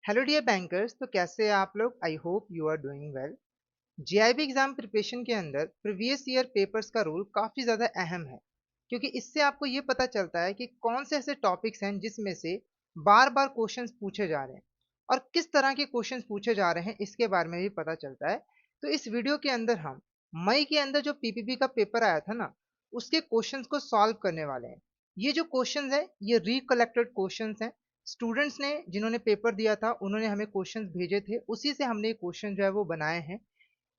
Hello dear bankers. तो कैसे हैं आप लोग? I hope you are doing well. JAIIB exam preparation के अंदर प्रीवियस ईयर पेपर्स का रोल काफ़ी ज़्यादा अहम है, क्योंकि इससे आपको ये पता चलता है कि कौन से ऐसे टॉपिक्स हैं जिसमें से बार बार क्वेश्चंस पूछे जा रहे हैं और किस तरह के क्वेश्चंस पूछे जा रहे हैं इसके बारे में भी पता चलता है। तो इस वीडियो के अंदर हम मई के अंदर जो पीपीपी का पेपर आया था ना, उसके क्वेश्चंस को सॉल्व करने वाले हैं। ये जो क्वेश्चंस है ये रिकलेक्टेड क्वेश्चंस हैं। स्टूडेंट्स ने जिन्होंने पेपर दिया था उन्होंने हमें क्वेश्चंस भेजे थे, उसी से हमने क्वेश्चन जो है वो बनाए हैं।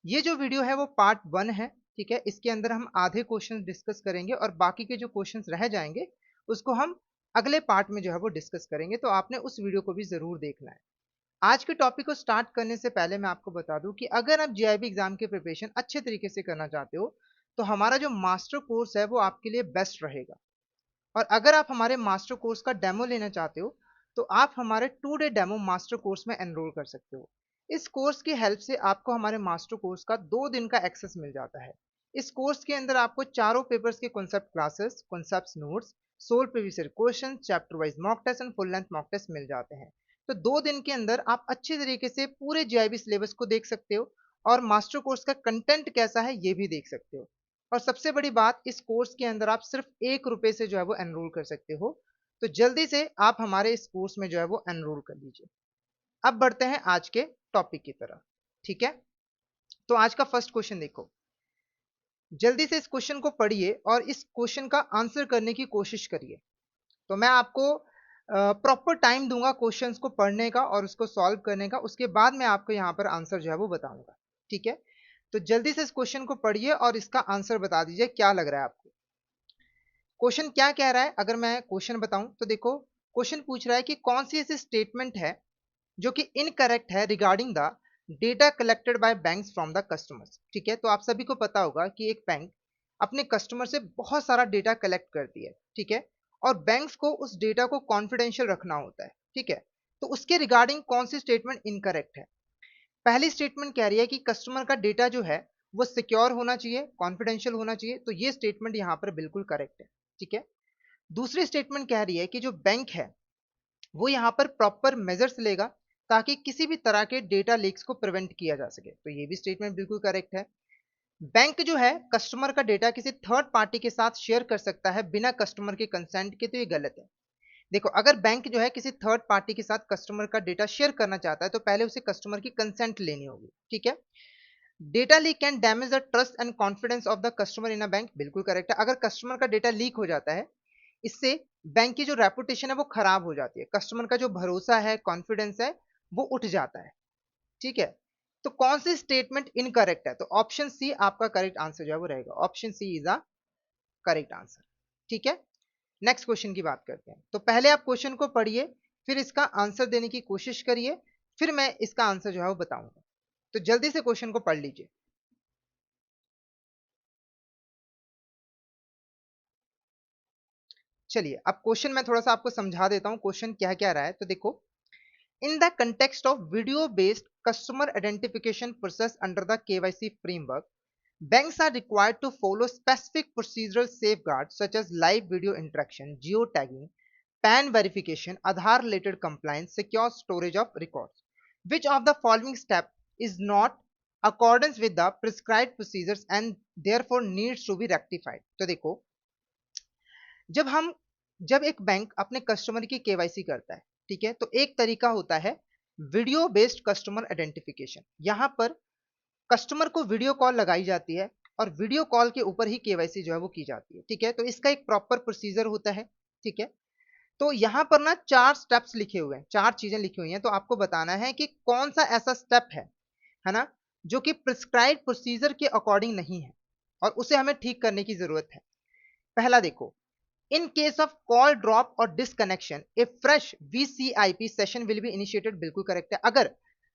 ये जो वीडियो है वो पार्ट 1 है। ठीक है, इसके अंदर हम आधे क्वेश्चंस डिस्कस करेंगे और बाकी के जो क्वेश्चंस रह जाएंगे उसको हम अगले पार्ट में जो है वो डिस्कस करेंगे। तो आपने उस वीडियो को भी जरूर देखना है। आज के टॉपिक को स्टार्ट करने से पहले मैं आपको बता दूं कि अगर आप जीआईबी एग्जाम की प्रिपरेशन अच्छे तरीके से करना चाहते हो तो हमारा जो मास्टर कोर्स है वो आपके लिए बेस्ट रहेगा। और अगर आप हमारे मास्टर कोर्स का डेमो लेना चाहते हो तो आप हमारे 2 डे डेमो मास्टर कोर्स में एनरोल कर सकते हो। इस कोर्स की हेल्प से आपको हमारे मास्टर कोर्स का 2 दिन का एक्सेस मिल जाता है। इस कोर्स के अंदर आपको चारों पेपर्स के concept classes, concept notes, solve previous year question, chapter wise mock test and full length mock test मिल जाते हैं। तो 2 दिन के अंदर आप अच्छे तरीके से पूरे जीआईबी सिलेबस को देख सकते हो और मास्टर कोर्स का कंटेंट कैसा है ये भी देख सकते हो। और सबसे बड़ी बात, इस कोर्स के अंदर आप सिर्फ ₹1 से जो है वो एनरोल कर सकते हो। तो जल्दी से आप हमारे इस कोर्स में जो है वो एनरोल कर लीजिए। अब बढ़ते हैं आज के टॉपिक की तरफ। ठीक है, तो आज का फर्स्ट क्वेश्चन देखो। जल्दी से इस क्वेश्चन को पढ़िए और इस क्वेश्चन का आंसर करने की कोशिश करिए। तो मैं आपको प्रॉपर टाइम दूंगा क्वेश्चंस को पढ़ने का और उसको सॉल्व करने का, उसके बाद मैं आपको यहाँ पर आंसर जो है वो बताऊंगा। ठीक है, तो जल्दी से इस क्वेश्चन को पढ़िए और इसका आंसर बता दीजिए क्या लग रहा है आपको। क्वेश्चन क्या कह रहा है? अगर मैं क्वेश्चन बताऊं तो देखो, क्वेश्चन पूछ रहा है कि कौन सी ऐसी स्टेटमेंट है जो कि इनकरेक्ट है regarding the data collected by banks from the customers. ठीक है, तो आप सभी को पता होगा कि एक बैंक अपने कस्टमर से बहुत सारा डेटा कलेक्ट करती है। ठीक है, और बैंक्स को उस डेटा को कॉन्फिडेंशियल रखना होता है। ठीक है, तो उसके रिगार्डिंग कौन सी स्टेटमेंट इनकरेक्ट है? पहली स्टेटमेंट कह रही है कि कस्टमर का डेटा जो है वो सिक्योर होना चाहिए, कॉन्फिडेंशियल होना चाहिए, तो ये स्टेटमेंट यहाँ पर बिल्कुल करेक्ट है। ठीक है, दूसरी स्टेटमेंट कह रही है कि जो बैंक है वो यहाँ पर प्रॉपर मेजर्स लेगा ताकि किसी भी तरह के डेटा लीक्स को प्रिवेंट किया जा सके, तो ये भी स्टेटमेंट बिल्कुल करेक्ट है। बैंक जो है कस्टमर का डेटा किसी थर्ड पार्टी के साथ शेयर कर सकता है बिना कस्टमर के कंसेंट के, तो ये गलत है। देखो, अगर बैंक जो है किसी थर्ड पार्टी के साथ कस्टमर का डेटा शेयर करना चाहता है तो पहले उसे कस्टमर की कंसेंट लेनी होगी। ठीक है, data leak can damage the trust and confidence of the customer in a bank, बिल्कुल करेक्ट है। अगर कस्टमर का डेटा लीक हो जाता है, इससे बैंक की जो रेपुटेशन है वो खराब हो जाती है, कस्टमर का जो भरोसा है, कॉन्फिडेंस है, वो उठ जाता है। ठीक है, तो कौन सी स्टेटमेंट इनकरेक्ट है? तो ऑप्शन सी आपका करेक्ट आंसर जो है वो रहेगा। Option C is a correct answer. ठीक है, नेक्स्ट क्वेश्चन की बात करते हैं। तो पहले आप क्वेश्चन को पढ़िए, फिर इसका आंसर देने की कोशिश करिए, फिर मैं इसका आंसर जो है वो बताऊंगा। तो जल्दी से क्वेश्चन को पढ़ लीजिए। चलिए, अब क्वेश्चन मैं थोड़ा सा आपको समझा देता हूं क्वेश्चन क्या क्या रहा है। तो देखो, in the context of video based customer identification process under the KYC framework, banks are required to follow specific procedural safeguards such as live video interaction, geotagging, PAN verification, Aadhaar related compliance, secure storage of records. Which of the following step is not accordance with the prescribed procedures and therefore needs to be rectified? तो देखो, जब हम जब एक bank अपने customer की KYC करता है, ठीक है, तो एक तरीका होता है वीडियो बेस्ड कस्टमर आइडेंटिफिकेशन। यहां पर कस्टमर को वीडियो कॉल लगाई जाती है और वीडियो कॉल के ऊपर ही केवाईसी जो है वो की जाती है। ठीक है, तो इसका एक प्रॉपर प्रोसीजर होता है। ठीक है, तो यहां पर ना 4 स्टेप्स लिखे हुए हैं, 4 चीजें लिखी हुई हैं, तो आपको बताना है कि कौन सा ऐसा स्टेप है ना, जो कि प्रिस्क्राइब प्रोसीजर के अकॉर्डिंग नहीं है और उसे हमें ठीक करने की जरूरत है। पहला देखो, in case of call drop और disconnection a fresh VCIP session will be initiated, बिल्कुल करेक्ट है। अगर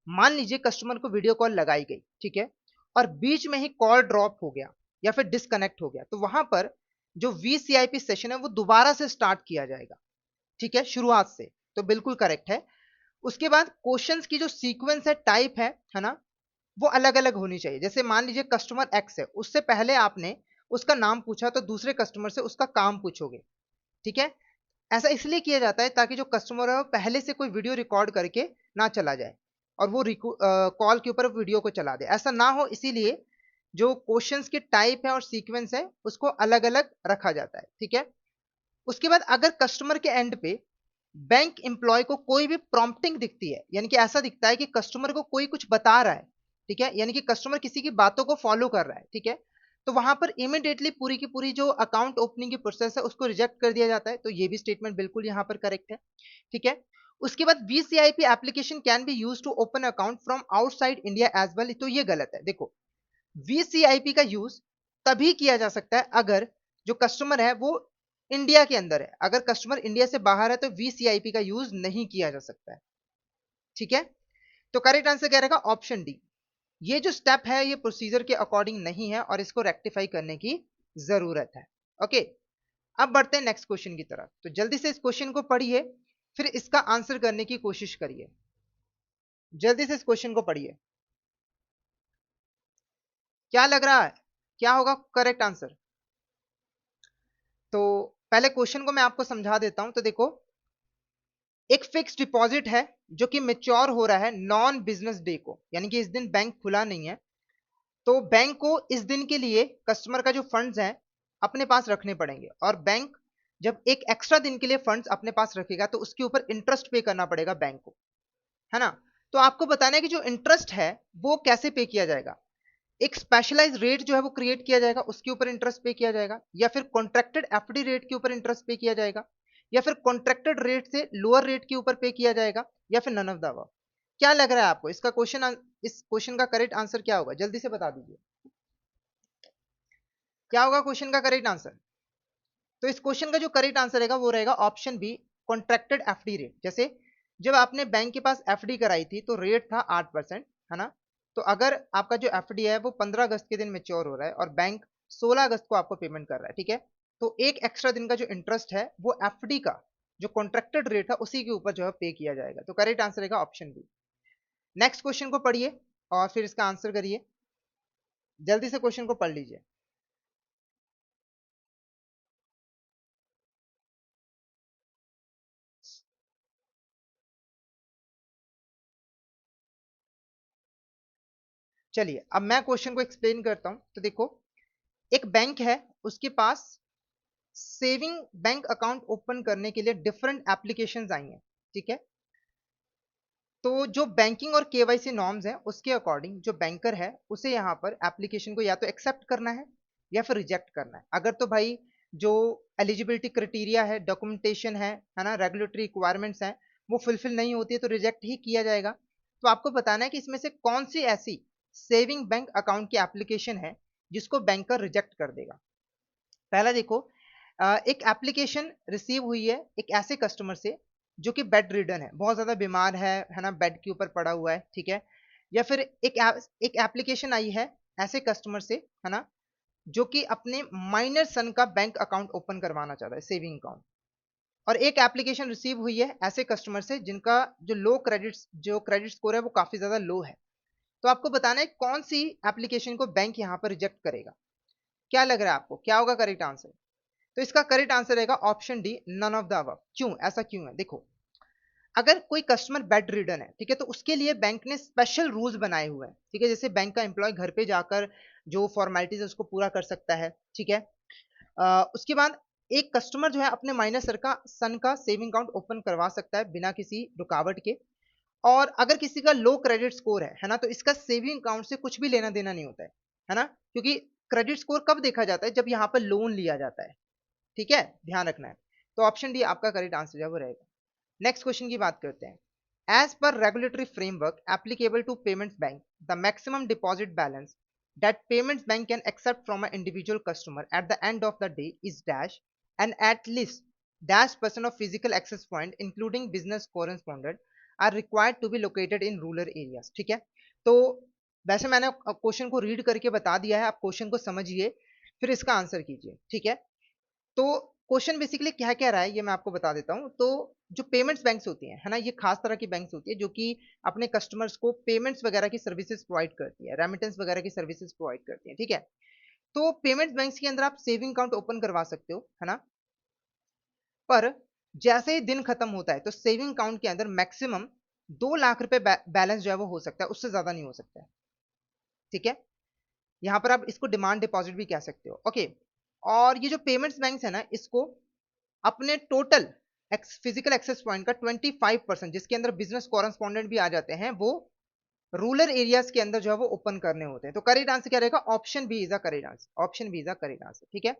मान लीजिए कस्टमर को वीडियो कॉल लगाई गई, ठीक है, और बीच में ही कॉल ड्रॉप हो गया या फिर डिसकनेक्ट हो गया, तो वहां पर जो वीसीआईपी सेशन है वो दोबारा से स्टार्ट किया जाएगा। ठीक है, शुरुआत से, तो बिल्कुल करेक्ट है। उसके बाद क्वेश्चंस की जो सीक्वेंस है, टाइप है ना, वो अलग अलग होनी चाहिए। जैसे मान लीजिए कस्टमर एक्स है, उससे पहले आपने उसका नाम पूछा तो दूसरे कस्टमर से उसका काम पूछोगे। ठीक है, ऐसा इसलिए किया जाता है ताकि जो कस्टमर है वो पहले से कोई वीडियो रिकॉर्ड करके ना चला जाए और वो कॉल के ऊपर वीडियो को चला दे, ऐसा ना हो इसीलिए जो क्वेश्चंस के टाइप है और सीक्वेंस है उसको अलग अलग रखा जाता है। ठीक है, उसके बाद अगर कस्टमर के एंड पे बैंक एम्प्लॉय को कोई भी प्रॉम्प्टिंग दिखती है, यानी कि ऐसा दिखता है कि कस्टमर को कोई कुछ बता रहा है, ठीक है, यानी कि कस्टमर किसी की बातों को फॉलो कर रहा है, ठीक है, तो वहां पर इमीडिएटली पूरी की पूरी जो अकाउंट ओपनिंग की प्रोसेस है उसको रिजेक्ट कर दिया जाता है। तो ये भी स्टेटमेंट बिल्कुल यहां पर करेक्ट है। ठीक है, उसके बाद VCIP application can be use to open account from outside India as well, तो ये गलत है। देखो, वीसीआईपी का यूज तभी किया जा सकता है अगर जो कस्टमर है वो इंडिया के अंदर है। अगर कस्टमर इंडिया से बाहर है तो वीसीआईपी का यूज नहीं किया जा सकता है। ठीक है, तो करेक्ट आंसर क्या रहेगा? Option D. ये जो स्टेप है ये प्रोसीजर के अकॉर्डिंग नहीं है और इसको रेक्टिफाई करने की जरूरत है। ओके, अब बढ़ते हैं नेक्स्ट क्वेश्चन की तरफ। तो जल्दी से इस क्वेश्चन को पढ़िए, फिर इसका आंसर करने की कोशिश करिए। जल्दी से इस क्वेश्चन को पढ़िए। क्या लग रहा है, क्या होगा करेक्ट आंसर? तो पहले क्वेश्चन को मैं आपको समझा देता हूं। तो देखो, एक फिक्स डिपॉजिट है जो कि मेच्योर हो रहा है नॉन बिजनेस डे को, यानी कि इस दिन बैंक खुला नहीं है, तो बैंक को इस दिन के लिए कस्टमर का जो फंड्स हैं अपने पास रखने पड़ेंगे। और बैंक जब एक एक्स्ट्रा दिन के लिए फंड्स अपने पास रखेगा तो उसके ऊपर इंटरेस्ट पे करना पड़ेगा बैंक को, है ना? तो आपको बताना है कि जो इंटरेस्ट है वो कैसे पे किया जाएगा। एक स्पेशलाइज रेट जो है वो क्रिएट किया जाएगा, उसके ऊपर इंटरेस्ट पे किया जाएगा, या फिर कॉन्ट्रैक्टेड एफडी रेट के ऊपर इंटरेस्ट पे किया जाएगा, या फिर कॉन्ट्रैक्टेड रेट से लोअर रेट के ऊपर पे किया जाएगा, या फिर नन ऑफ द अबव। क्या लग रहा है आपको इसका क्वेश्चन, इस क्वेश्चन का करेक्ट आंसर क्या होगा? जल्दी से बता दीजिए, क्या होगा क्वेश्चन का करेक्ट आंसर? तो इस क्वेश्चन का जो करेक्ट आंसर रहेगा वो रहेगा option B, contracted FD rate. जैसे जब आपने बैंक के पास एफडी कराई थी तो रेट था 8%, है ना? तो अगर आपका जो एफडी है वो 15 अगस्त के दिन मेच्योर हो रहा है और बैंक 16 अगस्त को आपको पेमेंट कर रहा है, ठीक है, तो एक एक्स्ट्रा दिन का जो इंटरेस्ट है वो एफडी का जो कॉन्ट्रैक्टेड रेट है उसी के ऊपर जो है पे किया जाएगा। तो करेक्ट आंसर रहेगा ऑप्शन बी। नेक्स्ट क्वेश्चन को पढ़िए और फिर इसका आंसर करिए। जल्दी से क्वेश्चन को पढ़ लीजिए। चलिए अब मैं क्वेश्चन को एक्सप्लेन करता हूं। तो देखो, एक बैंक है, उसके पास सेविंग बैंक अकाउंट ओपन करने के लिए डिफरेंट एप्लीकेशंस आई हैं, ठीक है। तो जो बैंकिंग और केवाईसी नॉर्म्स हैं उसके अकॉर्डिंग जो बैंकर है उसे यहाँ पर एप्लीकेशन को या तो एक्सेप्ट करना है या फिर रिजेक्ट करना है। अगर तो भाई जो एलिजिबिलिटी क्राइटेरिया है, डॉक्यूमेंटेशन है ना, रेगुलेटरी रिक्वायरमेंट्स हैं, वो फुलफिल नहीं होती है तो रिजेक्ट ही किया जाएगा। तो आपको बताना है कि इसमें से कौन सी ऐसी सेविंग बैंक अकाउंट की एप्लीकेशन है जिसको बैंकर रिजेक्ट कर देगा। पहला देखो, एक एप्लीकेशन रिसीव हुई है एक ऐसे कस्टमर से जो कि बेड रिडन है, बहुत ज्यादा बीमार है ना, बेड के ऊपर पड़ा हुआ है, ठीक है। या फिर एक एप्लीकेशन आई है ऐसे कस्टमर से, है ना, जो कि अपने माइनर सन का बैंक अकाउंट ओपन करवाना चाहता है, सेविंग अकाउंट। और एक एप्लीकेशन रिसीव हुई है ऐसे कस्टमर से जिनका जो क्रेडिट स्कोर है वो काफी ज्यादा लो है। तो आपको बताना है कौन सी एप्लीकेशन को बैंक यहाँ पर रिजेक्ट करेगा। क्या लग रहा है आपको, क्या होगा करेक्ट आंसर? तो इसका करेक्ट आंसर रहेगा option D, none of the above. क्यों, ऐसा क्यों है? देखो, अगर कोई कस्टमर बेड रिडन है, ठीक है, तो उसके लिए बैंक ने स्पेशल रूल्स बनाए हुए हैं, ठीक है। जैसे बैंक का एम्प्लॉय घर पे जाकर जो फॉर्मेलिटीज है उसको पूरा कर सकता है, ठीक है। उसके बाद एक कस्टमर जो है अपने माइनर सन का सेविंग अकाउंट ओपन करवा सकता है बिना किसी रुकावट के। और अगर किसी का लो क्रेडिट स्कोर है ना, तो इसका सेविंग अकाउंट से कुछ भी लेना देना नहीं होता है ना, क्योंकि क्रेडिट स्कोर कब देखा जाता है? जब यहाँ पर लोन लिया जाता है, ठीक है, ध्यान रखना है। तो ऑप्शन डी आपका करेक्ट आंसर जो है वो रहेगा। नेक्स्ट क्वेश्चन की बात करते हैं। As per regulatory framework applicable to payments bank, the maximum deposit balance that payments bank can accept from an individual customer at the end of the day is dash, and at least dash percent of physical access point including business correspondent are required to be located in rural areas। ठीक है, तो वैसे मैंने question को read करके बता दिया है, आप क्वेश्चन को समझिए फिर इसका आंसर कीजिए, ठीक है। तो क्वेश्चन बेसिकली क्या कह रहा है ये मैं आपको बता देता हूं। तो जो पेमेंट्स बैंक्स होती हैं, है ना, ये खास तरह की बैंक्स होती है जो कि अपने कस्टमर्स को पेमेंट्स वगैरह की सर्विसेज प्रोवाइड करती है, रेमिटेंस वगैरह की सर्विसेज प्रोवाइड करती है, ठीक है। तो पेमेंट्स बैंक्स के अंदर आप सेविंग अकाउंट ओपन करवा सकते हो, है ना, पर जैसे ही दिन खत्म होता है तो सेविंग अकाउंट के अंदर मैक्सिमम 2 लाख रुपए बैलेंस जो है वो हो सकता है, उससे ज्यादा नहीं हो सकता है। ठीक है, यहां पर आप इसको डिमांड डिपॉजिट भी कह सकते हो। ओके, और ये जो पेमेंट्स बैंक है ना, इसको अपने टोटल फिजिकल एक्सेस पॉइंट का 25%, जिसके अंदर बिजनेस कॉरेस्पॉन्डेंट भी आ जाते हैं, वो रूरल एरियाज के अंदर जो है वो ओपन करने होते हैं। तो करेक्ट आंसर क्या रहेगा? Option B is the correct answer. Option B is the correct answer. ठीक है,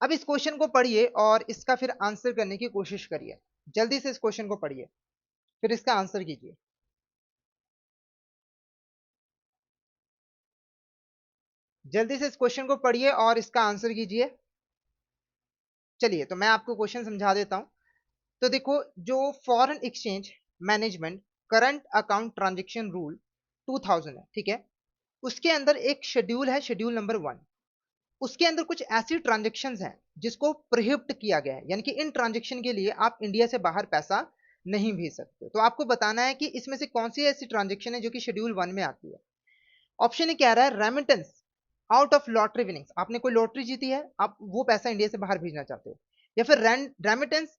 अब इस क्वेश्चन को पढ़िए और इसका फिर आंसर करने की कोशिश करिए। जल्दी से इस क्वेश्चन को पढ़िए, फिर इसका आंसर कीजिए। जल्दी से इस क्वेश्चन को पढ़िए और इसका आंसर कीजिए। चलिए, तो मैं आपको क्वेश्चन समझा देता हूं। तो देखो, जो foreign exchange management current account transaction rule 2000 है, ठीक है, उसके अंदर एक शेड्यूल है, शेड्यूल नंबर 1। उसके अंदर कुछ ऐसी ट्रांजेक्शन हैं जिसको प्रोहिबिट किया गया है, यानी कि इन ट्रांजेक्शन के लिए आप इंडिया से बाहर पैसा नहीं भेज सकते। तो आपको बताना है कि इसमें से कौन सी ऐसी ट्रांजेक्शन है जो कि शेड्यूल 1 में आती है। ऑप्शन ए कह रहा है remittance out of lottery winnings, आपने कोई लॉटरी जीती है, आप वो पैसा इंडिया से बाहर भेजना चाहते हो। या फिर remittance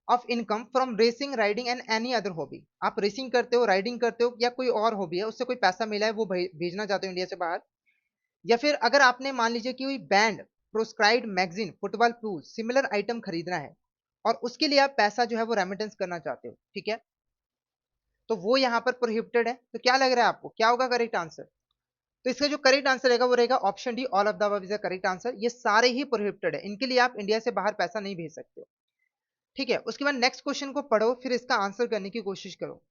of income from racing riding and any other hobby, आप रेसिंग करते हो, राइडिंग करते हो, या कोई और हॉबी है, उससे कोई पैसा मिला है वो भेजना चाहते हो इंडिया से बाहर। या फिर अगर आपने मान लीजिए कि कोई band, proscribed magazine, football shoes, similar item खरीदना है और उसके लिए आप पैसा जो है वो रेमिटेंस करना चाहते हो, ठीक है, तो वो यहाँ पर प्रोहिबिटेड है। तो क्या लग रहा है आपको, क्या होगा करेक्ट आंसर? तो इसका जो करेक्ट आंसर रहेगा वो रहेगा option D, all of the above is the correct answer. ये सारे ही प्रोहिबिटेड है, इनके लिए आप इंडिया से बाहर पैसा नहीं भेज सकते हो। ठीक है, उसके बाद नेक्स्ट क्वेश्चन को पढ़ो, फिर इसका आंसर करने की कोशिश करो।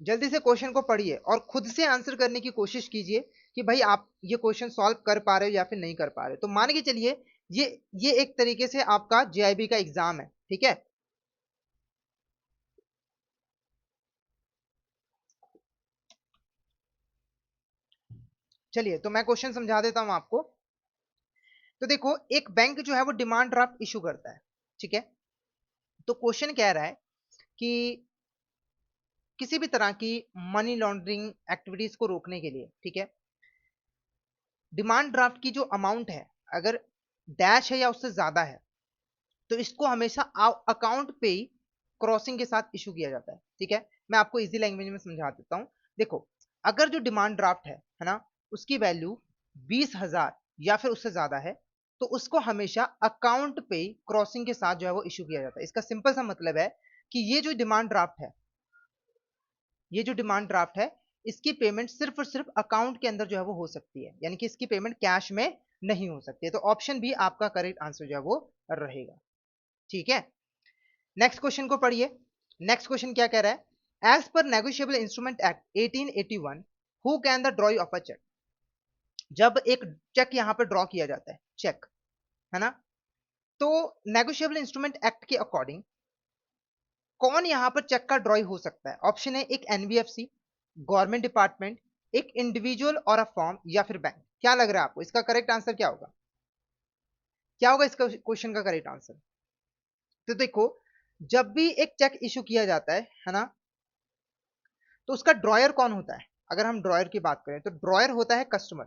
जल्दी से क्वेश्चन को पढ़िए और खुद से आंसर करने की कोशिश कीजिए कि भाई आप ये क्वेश्चन सॉल्व कर पा रहे हो या फिर नहीं कर पा रहे हो। तो मान के चलिए ये ये एक तरीके से आपका जेआईबी का एग्जाम है, ठीक है। चलिए, तो मैं क्वेश्चन समझा देता हूं आपको। तो देखो, एक बैंक जो है वो डिमांड ड्राफ्ट इशू करता है, ठीक है। तो क्वेश्चन कह रहा है कि किसी भी तरह की मनी लॉन्ड्रिंग एक्टिविटीज को रोकने के लिए, ठीक है, डिमांड ड्राफ्ट की जो अमाउंट है, अगर डैश है या उससे ज्यादा है, तो इसको हमेशा अकाउंट पे ही क्रॉसिंग के साथ इशू किया जाता है, ठीक है। मैं आपको इजी लैंग्वेज में समझा देता हूं। देखो, अगर जो डिमांड ड्राफ्ट है ना, उसकी वैल्यू 20,000 या फिर उससे ज्यादा है, तो उसको हमेशा अकाउंट पे ही क्रॉसिंग के साथ जो है वो इशू किया जाता है। इसका सिंपल सा मतलब है कि ये जो डिमांड ड्राफ्ट है, इसकी पेमेंट सिर्फ और सिर्फ अकाउंट के अंदर जो है वो हो सकती है, यानी कि इसकी पेमेंट कैश में नहीं हो सकती है। तो ऑप्शन बी आपका करेक्ट आंसर जो है वो रहेगा, ठीक है। नेक्स्ट क्वेश्चन को पढ़िए। नेक्स्ट क्वेश्चन क्या कह रहा है? As per negotiable instrument act 1881, who can the draw of a cheque? जब एक चेक यहां पर ड्रॉ किया जाता है, चेक, है ना, तो नेगोशिएबल इंस्ट्रूमेंट एक्ट के अकॉर्डिंग कौन यहां पर चेक का ड्रॉ हो सकता है? ऑप्शन है एक एनबीएफसी, गवर्नमेंट डिपार्टमेंट, एक इंडिविजुअल और अ फॉर्म, या फिर बैंक। क्या लग रहा है आपको, इसका करेक्ट आंसर क्या होगा? क्या होगा इसका क्वेश्चन का करेक्ट आंसर? तो देखो, जब भी एक चेक इशू किया जाता है ना, तो उसका ड्रॉयर कौन होता है? अगर हम ड्रॉयर की बात करें तो ड्रॉयर होता है कस्टमर।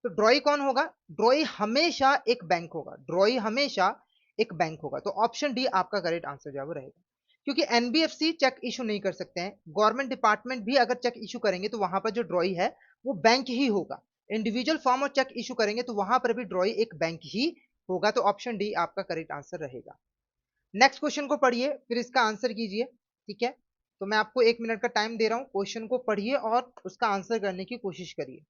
तो ड्रॉई कौन होगा? ड्रॉई हमेशा एक बैंक होगा, ड्रॉई हमेशा एक बैंक होगा। तो ऑप्शन डी आपका करेक्ट आंसर जो है वो रहेगा, क्योंकि एनबीएफसी चेक इशू नहीं कर सकते हैं, गवर्नमेंट डिपार्टमेंट भी अगर चेक इशू करेंगे तो वहां पर जो ड्रॉई है वो बैंक ही होगा। इंडिविजुअल फॉर्म और चेक इशू करेंगे तो वहां पर भी ड्रॉई एक बैंक ही होगा। तो ऑप्शन डी आपका करेक्ट आंसर रहेगा। नेक्स्ट क्वेश्चन को पढ़िए, फिर इसका आंसर कीजिए, ठीक है। तो मैं आपको 1 मिनट का टाइम दे रहा हूं, क्वेश्चन को पढ़िए और उसका आंसर करने की कोशिश करिए।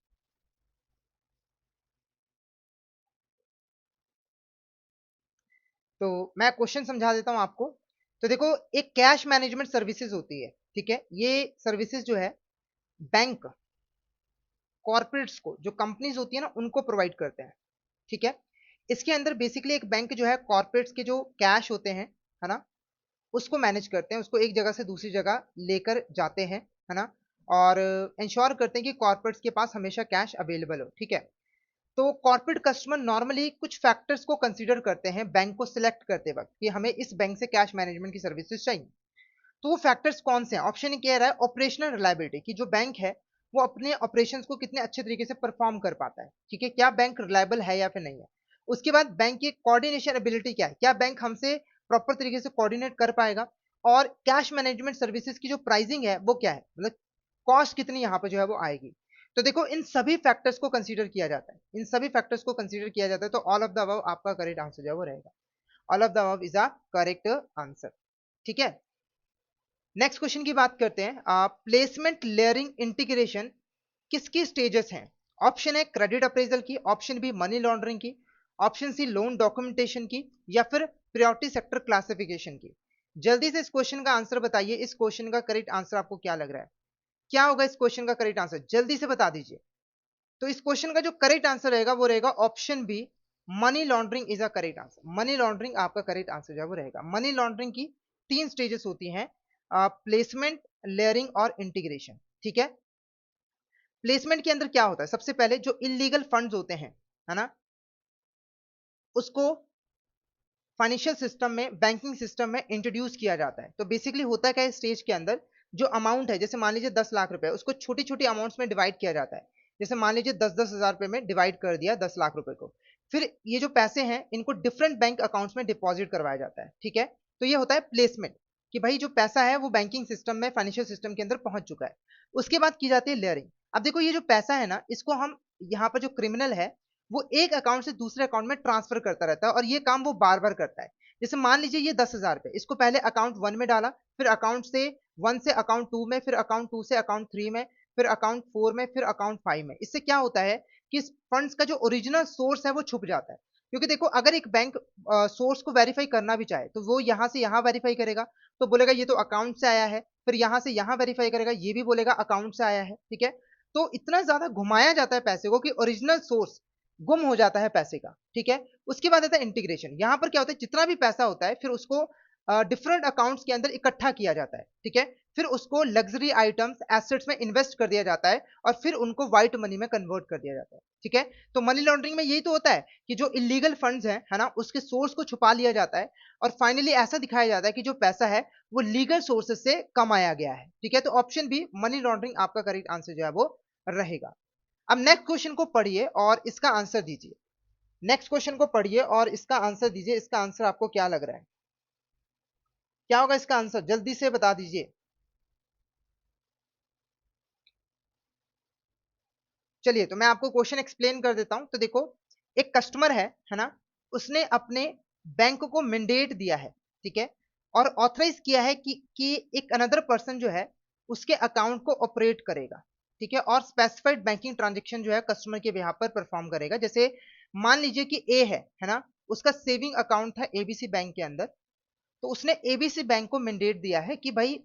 तो मैं क्वेश्चन समझा देता हूं आपको। तो देखो, एक कैश मैनेजमेंट सर्विसेज होती है, ठीक है, ये सर्विसेज जो है बैंक कॉर्पोरेट्स को, जो कंपनीज होती है ना, उनको प्रोवाइड करते हैं, ठीक है। इसके अंदर बेसिकली एक बैंक जो है कॉर्पोरेट्स के जो कैश होते हैं, है ना, उसको मैनेज करते हैं, उसको एक जगह से दूसरी जगह लेकर जाते हैं, है ना, और इंश्योर करते हैं कि कॉर्पोरेट्स के पास हमेशा कैश अवेलेबल हो, ठीक है। तो कॉर्पोरेट कस्टमर नॉर्मली कुछ फैक्टर्स को कंसीडर करते हैं बैंक को सिलेक्ट करते वक्त कि हमें इस बैंक से कैश मैनेजमेंट की सर्विसेज चाहिए। तो वो फैक्टर्स कौन से हैं? ऑप्शन ये कह रहा है ऑपरेशनल रिलायबिलिटी, कि जो बैंक है वो अपने ऑपरेशंस को कितने अच्छे तरीके से परफॉर्म कर पाता है, ठीक है, क्या बैंक रिलायबल है या फिर नहीं है। उसके बाद बैंक की कोऑर्डिनेशन एबिलिटी क्या है, क्या बैंक हमसे प्रॉपर तरीके से कोऑर्डिनेट कर पाएगा, और कैश मैनेजमेंट सर्विसेज की जो प्राइसिंग है वो क्या है, मतलब कॉस्ट कितनी यहाँ पर जो है वो आएगी। तो देखो इन सभी फैक्टर्स को कंसीडर किया जाता है, इन सभी फैक्टर्स को कंसीडर किया जाता है, तो ऑल ऑफ द अबव आपका करेक्ट आंसर जो है वो रहेगा। All of the above is a correct answer. ठीक है, नेक्स्ट क्वेश्चन की बात करते हैं। प्लेसमेंट लेयरिंग इंटीग्रेशन किसकी स्टेजेस हैं? ऑप्शन है क्रेडिट अप्रेजल की, ऑप्शन बी मनी लॉन्ड्रिंग की, ऑप्शन सी लोन डॉक्यूमेंटेशन की, या फिर प्रायोरिटी सेक्टर क्लासिफिकेशन की। जल्दी से इस क्वेश्चन का आंसर बताइए, इस क्वेश्चन का करेक्ट आंसर आपको क्या लग रहा है, क्या होगा इस क्वेश्चन का करेक्ट आंसर, जल्दी से बता दीजिए। तो इस क्वेश्चन का जो करेक्ट आंसर रहेगा वो रहेगा option B, money laundering is a correct answer. Money laundering आपका करेक्ट आंसर जो है वो रहेगा। मनी लॉन्ड्रिंग की तीन स्टेजेस होती हैं, प्लेसमेंट, लेयरिंग और इंटीग्रेशन। ठीक है, प्लेसमेंट के अंदर क्या होता है, सबसे पहले जो इलीगल फंड्स होते हैं, है ना, उसको फाइनेंशियल सिस्टम में, बैंकिंग सिस्टम में इंट्रोड्यूस किया जाता है। तो बेसिकली होता क्या है स्टेज के अंदर, जो अमाउंट है, जैसे मान लीजिए 10 लाख रुपए, उसको छोटी छोटी अमाउंट्स में डिवाइड किया जाता है। जैसे मान लीजिए 10-10 हजार रुपए में डिवाइड कर दिया 10 लाख रुपए को। फिर ये जो पैसे हैं इनको डिफरेंट बैंक अकाउंट्स में डिपॉजिट करवाया जाता है। ठीक है, तो ये होता है प्लेसमेंट, कि भाई जो पैसा है वो बैंकिंग सिस्टम में, फाइनेंशियल सिस्टम के अंदर पहुंच चुका है। उसके बाद की जाती है लेयरिंग। अब देखो ये जो पैसा है ना, इसको हम यहाँ पर जो क्रिमिनल है वो एक अकाउंट से दूसरे अकाउंट में ट्रांसफर करता रहता है, और ये काम वो बार बार करता है। जैसे मान लीजिए ये 10 हजार रुपए, इसको पहले अकाउंट 1 में डाला, फिर अकाउंट से 1 से अकाउंट 2 में, फिर अकाउंट 2 से अकाउंट 3 में, फिर अकाउंट 4 में, फिर अकाउंट 5 में। इससे क्या होता है कि इस फंड्स का जो ओरिजिनल सोर्स है वो छुप जाता है। क्योंकि देखो अगर एक बैंक सोर्स को वेरीफाई करना भी चाहे तो वो यहां से यहां वेरीफाई करेगा, तो बोलेगा ये तो अकाउंट से आया है, फिर यहां से यहां वेरीफाई करेगा, ये भी बोलेगा अकाउंट से आया है। ठीक है, तो इतना ज्यादा घुमाया जाता है पैसे को कि ओरिजिनल सोर्स गुम हो जाता है पैसे का। ठीक है, उसके बाद आता है इंटीग्रेशन। यहां पर क्या होता है, जितना भी पैसा होता है फिर उसको डिफरेंट अकाउंट्स के अंदर इकट्ठा किया जाता है। ठीक है, फिर उसको लग्जरी आइटम्स, एसेट्स में इन्वेस्ट कर दिया जाता है, और फिर उनको व्हाइट मनी में कन्वर्ट कर दिया जाता है। ठीक है, तो मनी लॉन्ड्रिंग में यही तो होता है कि जो इलीगल फंड्स हैं, है ना, उसके सोर्स को छुपा लिया जाता है, और फाइनली ऐसा दिखाया जाता है कि जो पैसा है वो लीगल सोर्सेस से कमाया गया है। ठीक है, तो ऑप्शन बी मनी लॉन्ड्रिंग आपका करेक्ट आंसर जो है वो रहेगा। अब नेक्स्ट क्वेश्चन को पढ़िए और इसका आंसर दीजिए। नेक्स्ट क्वेश्चन को पढ़िए और इसका आंसर दीजिए। इसका आंसर आपको क्या लग रहा है, क्या होगा इसका आंसर, जल्दी से बता दीजिए। चलिए तो मैं आपको क्वेश्चन एक्सप्लेन कर देता हूं। तो देखो एक कस्टमर है ना, उसने अपने बैंक को मैंडेट दिया है, ठीक है, और ऑथराइज किया है कि एक अनदर पर्सन जो है उसके अकाउंट को ऑपरेट करेगा। ठीक है, और स्पेसिफाइड बैंकिंग ट्रांजेक्शन जो है कस्टमर के बिहाफ पर परफॉर्म करेगा। जैसे मान लीजिए कि ए है ना, उसका सेविंग अकाउंट था एबीसी बैंक के अंदर, तो उसने एबीसी बैंक को मैंडेट दिया है कि भाई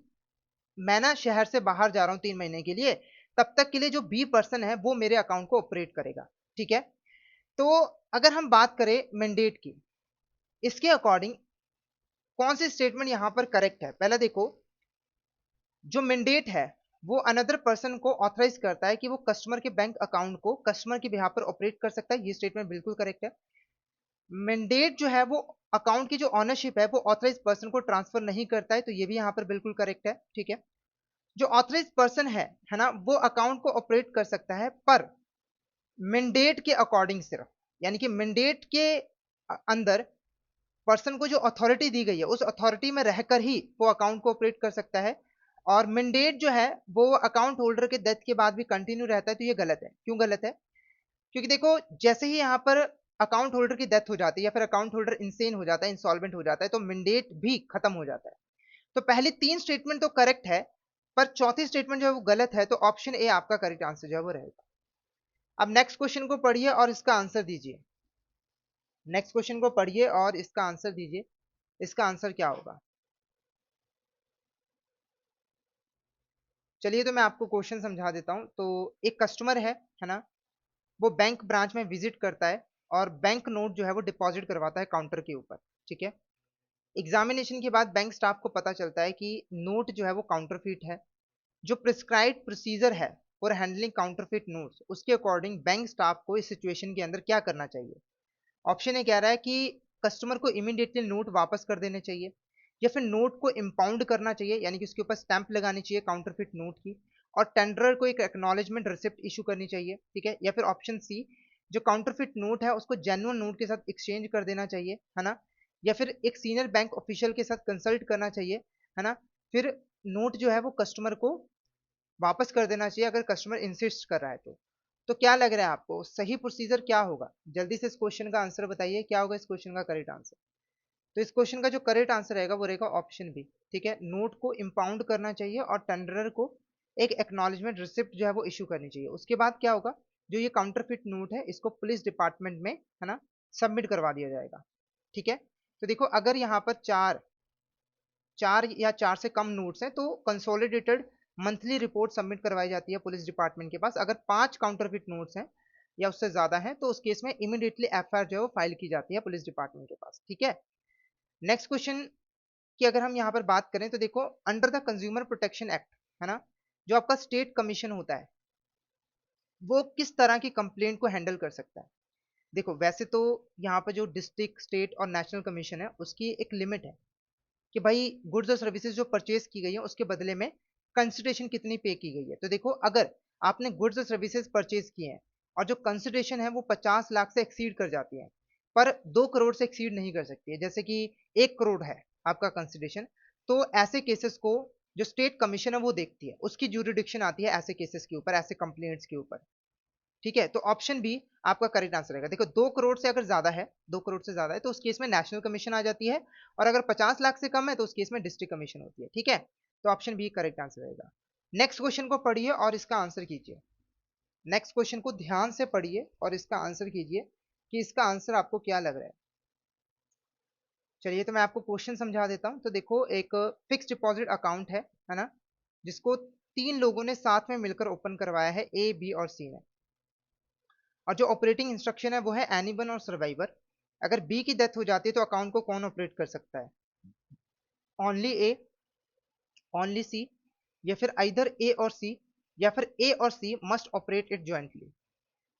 मैं ना शहर से बाहर जा रहा हूं 3 महीने के लिए, तब तक के लिए जो बी पर्सन है वो मेरे अकाउंट को ऑपरेट करेगा। ठीक है, तो अगर हम बात करें मैंडेट की, इसके अकॉर्डिंग कौन सी स्टेटमेंट यहां पर करेक्ट है? पहला देखो, जो मैंडेट है वो अनदर पर्सन को ऑथराइज करता है कि वो कस्टमर के बैंक अकाउंट को कस्टमर के बिहाफ पर ऑपरेट कर सकता है, ये स्टेटमेंट बिल्कुल करेक्ट है। मैंडेट जो है वो अकाउंट की जो ऑनरशिप है वो ऑथराइज पर्सन को ट्रांसफर नहीं करता है, तो ये भी यहां पर बिल्कुल करेक्ट है। ठीक है, जो ऑथराइज पर्सन है ना, वो अकाउंट को ऑपरेट कर सकता है पर मैंडेट के अकॉर्डिंग सिर्फ, यानी कि मैंडेट के अंदर पर्सन को जो अथॉरिटी दी गई है उस अथॉरिटी में रहकर ही वो अकाउंट को ऑपरेट कर सकता है। और मैंडेट जो है वो अकाउंट होल्डर के डेथ के बाद भी कंटिन्यू रहता है, तो ये गलत है। क्यों गलत है? क्योंकि देखो जैसे ही यहाँ पर अकाउंट होल्डर की डेथ हो जाती है या फिर अकाउंट होल्डर इंसेन हो जाता है, इंसॉल्वेंट हो जाता है, तो मैंडेट भी खत्म हो जाता है। तो पहली तीन स्टेटमेंट तो करेक्ट है, पर चौथी स्टेटमेंट जो है वो गलत है, तो ऑप्शन ए आपका करेक्ट आंसर जो है वो रहेगा। अब नेक्स्ट क्वेश्चन को पढ़िए और इसका आंसर दीजिए। नेक्स्ट क्वेश्चन को पढ़िए और इसका आंसर दीजिए। इसका आंसर क्या होगा? चलिए तो मैं आपको क्वेश्चन समझा देता हूं। तो एक कस्टमर है ना, वो बैंक ब्रांच में विजिट करता है और बैंक नोट जो है वो डिपॉजिट करवाता है काउंटर के ऊपर। ठीक है, एग्जामिनेशन के बाद बैंक स्टाफ को पता चलता है कि नोट जो है वो काउंटरफिट है। जो प्रिस्क्राइब्ड प्रोसीजर है फॉर हैंडलिंग काउंटरफिट नोट्स, उसके अकॉर्डिंग बैंक स्टाफ को इस सिचुएशन के अंदर क्या करना चाहिए? ऑप्शन ए कह रहा है कि कस्टमर को इमीडिएटली नोट वापस कर देने चाहिए, या फिर नोट को इम्पाउंड करना चाहिए, यानी कि उसके ऊपर स्टैंप लगानी चाहिए काउंटरफिट नोट की, और टेंडरर को एक एक्नॉलेजमेंट रिसिप्ट इशू करनी चाहिए। ठीक है, या फिर ऑप्शन सी, जो काउंटरफिट नोट है उसको जेन्युइन नोट के साथ एक्सचेंज कर देना चाहिए, है ना, या फिर एक सीनियर बैंक ऑफिशियल के साथ कंसल्ट करना चाहिए, है ना। फिर नोट जो है वो कस्टमर को वापस कर देना चाहिए अगर कस्टमर इंसिस्ट कर रहा है तो क्या लग रहा है आपको सही प्रोसीजर क्या होगा? जल्दी से इस क्वेश्चन का आंसर बताइए, क्या होगा इस क्वेश्चन का करेक्ट आंसर? तो इस क्वेश्चन का जो करेक्ट आंसर रहेगा वो रहेगा ऑप्शन बी। ठीक है, नोट को इंपाउंड करना चाहिए और टेंडरर को एक एक्नॉलेजमेंट रिसिप्ट जो है वो इशू करनी चाहिए। उसके बाद क्या होगा, जो ये काउंटरफिट नोट है इसको पुलिस डिपार्टमेंट में, है ना, सबमिट करवा दिया जाएगा। ठीक है, तो देखो अगर यहाँ पर चार चार या चार से कम नोट्स हैं तो कंसोलिडेटेड मंथली रिपोर्ट सबमिट करवाई जाती है पुलिस डिपार्टमेंट के पास। अगर 5 काउंटरफिट नोट्स हैं या उससे ज्यादा हैं तो उस केस में इमीडिएटली एफआईआर जो है वो फाइल की जाती है पुलिस डिपार्टमेंट के पास। ठीक है, नेक्स्ट क्वेश्चन की अगर हम यहाँ पर बात करें तो देखो under the consumer protection act, है ना, जो आपका स्टेट कमीशन होता है वो किस तरह की कंप्लेंट को हैंडल कर सकता है? देखो वैसे तो यहाँ पर जो डिस्ट्रिक्ट, स्टेट और नेशनल कमीशन है उसकी एक लिमिट है कि भाई गुड्स और सर्विसेज जो परचेज की गई है उसके बदले में कंसिडरेशन कितनी पे की गई है। तो देखो अगर आपने गुड्स और सर्विसेज परचेज किए हैं और जो कंसिडरेशन है वो 50 लाख से एक्सीड कर जाती है पर 2 करोड़ से एक्सीड नहीं कर सकती है, जैसे कि 1 करोड़ है आपका कंसिडरेशन, तो ऐसे केसेस को जो स्टेट कमीशन है वो देखती है, उसकी ज्यूरिडिक्शन आती है ऐसे केसेस के ऊपर, ऐसे कंप्लेंट्स के ऊपर। ठीक है, तो ऑप्शन बी आपका करेक्ट आंसर रहेगा। देखो 2 करोड़ से अगर ज्यादा है, 2 करोड़ से ज्यादा है तो उस केस में नेशनल कमीशन आ जाती है, और अगर 50 लाख से कम है तो उस केस में डिस्ट्रिक्ट कमीशन होती है। ठीक है, तो ऑप्शन बी करेक्ट आंसर रहेगा। नेक्स्ट क्वेश्चन को पढ़िए और इसका आंसर कीजिए। नेक्स्ट क्वेश्चन को ध्यान से पढ़िए और इसका आंसर कीजिए कि इसका आंसर आपको क्या लग रहा है। चलिए तो मैं आपको क्वेश्चन समझा देता हूं। तो देखो एक फिक्स डिपॉजिट अकाउंट है ना, जिसको 3 लोगों ने साथ में मिलकर ओपन करवाया है, ए, बी और सी ने। और जो ऑपरेटिंग इंस्ट्रक्शन है वो है एनी वन और सर्वाइवर। अगर बी की डेथ हो जाती है तो अकाउंट को कौन ऑपरेट कर सकता है? ओनली ए, ओनली सी, या फिर आइदर ए और सी, या फिर ए और सी मस्ट ऑपरेट इट ज्वाइंटली।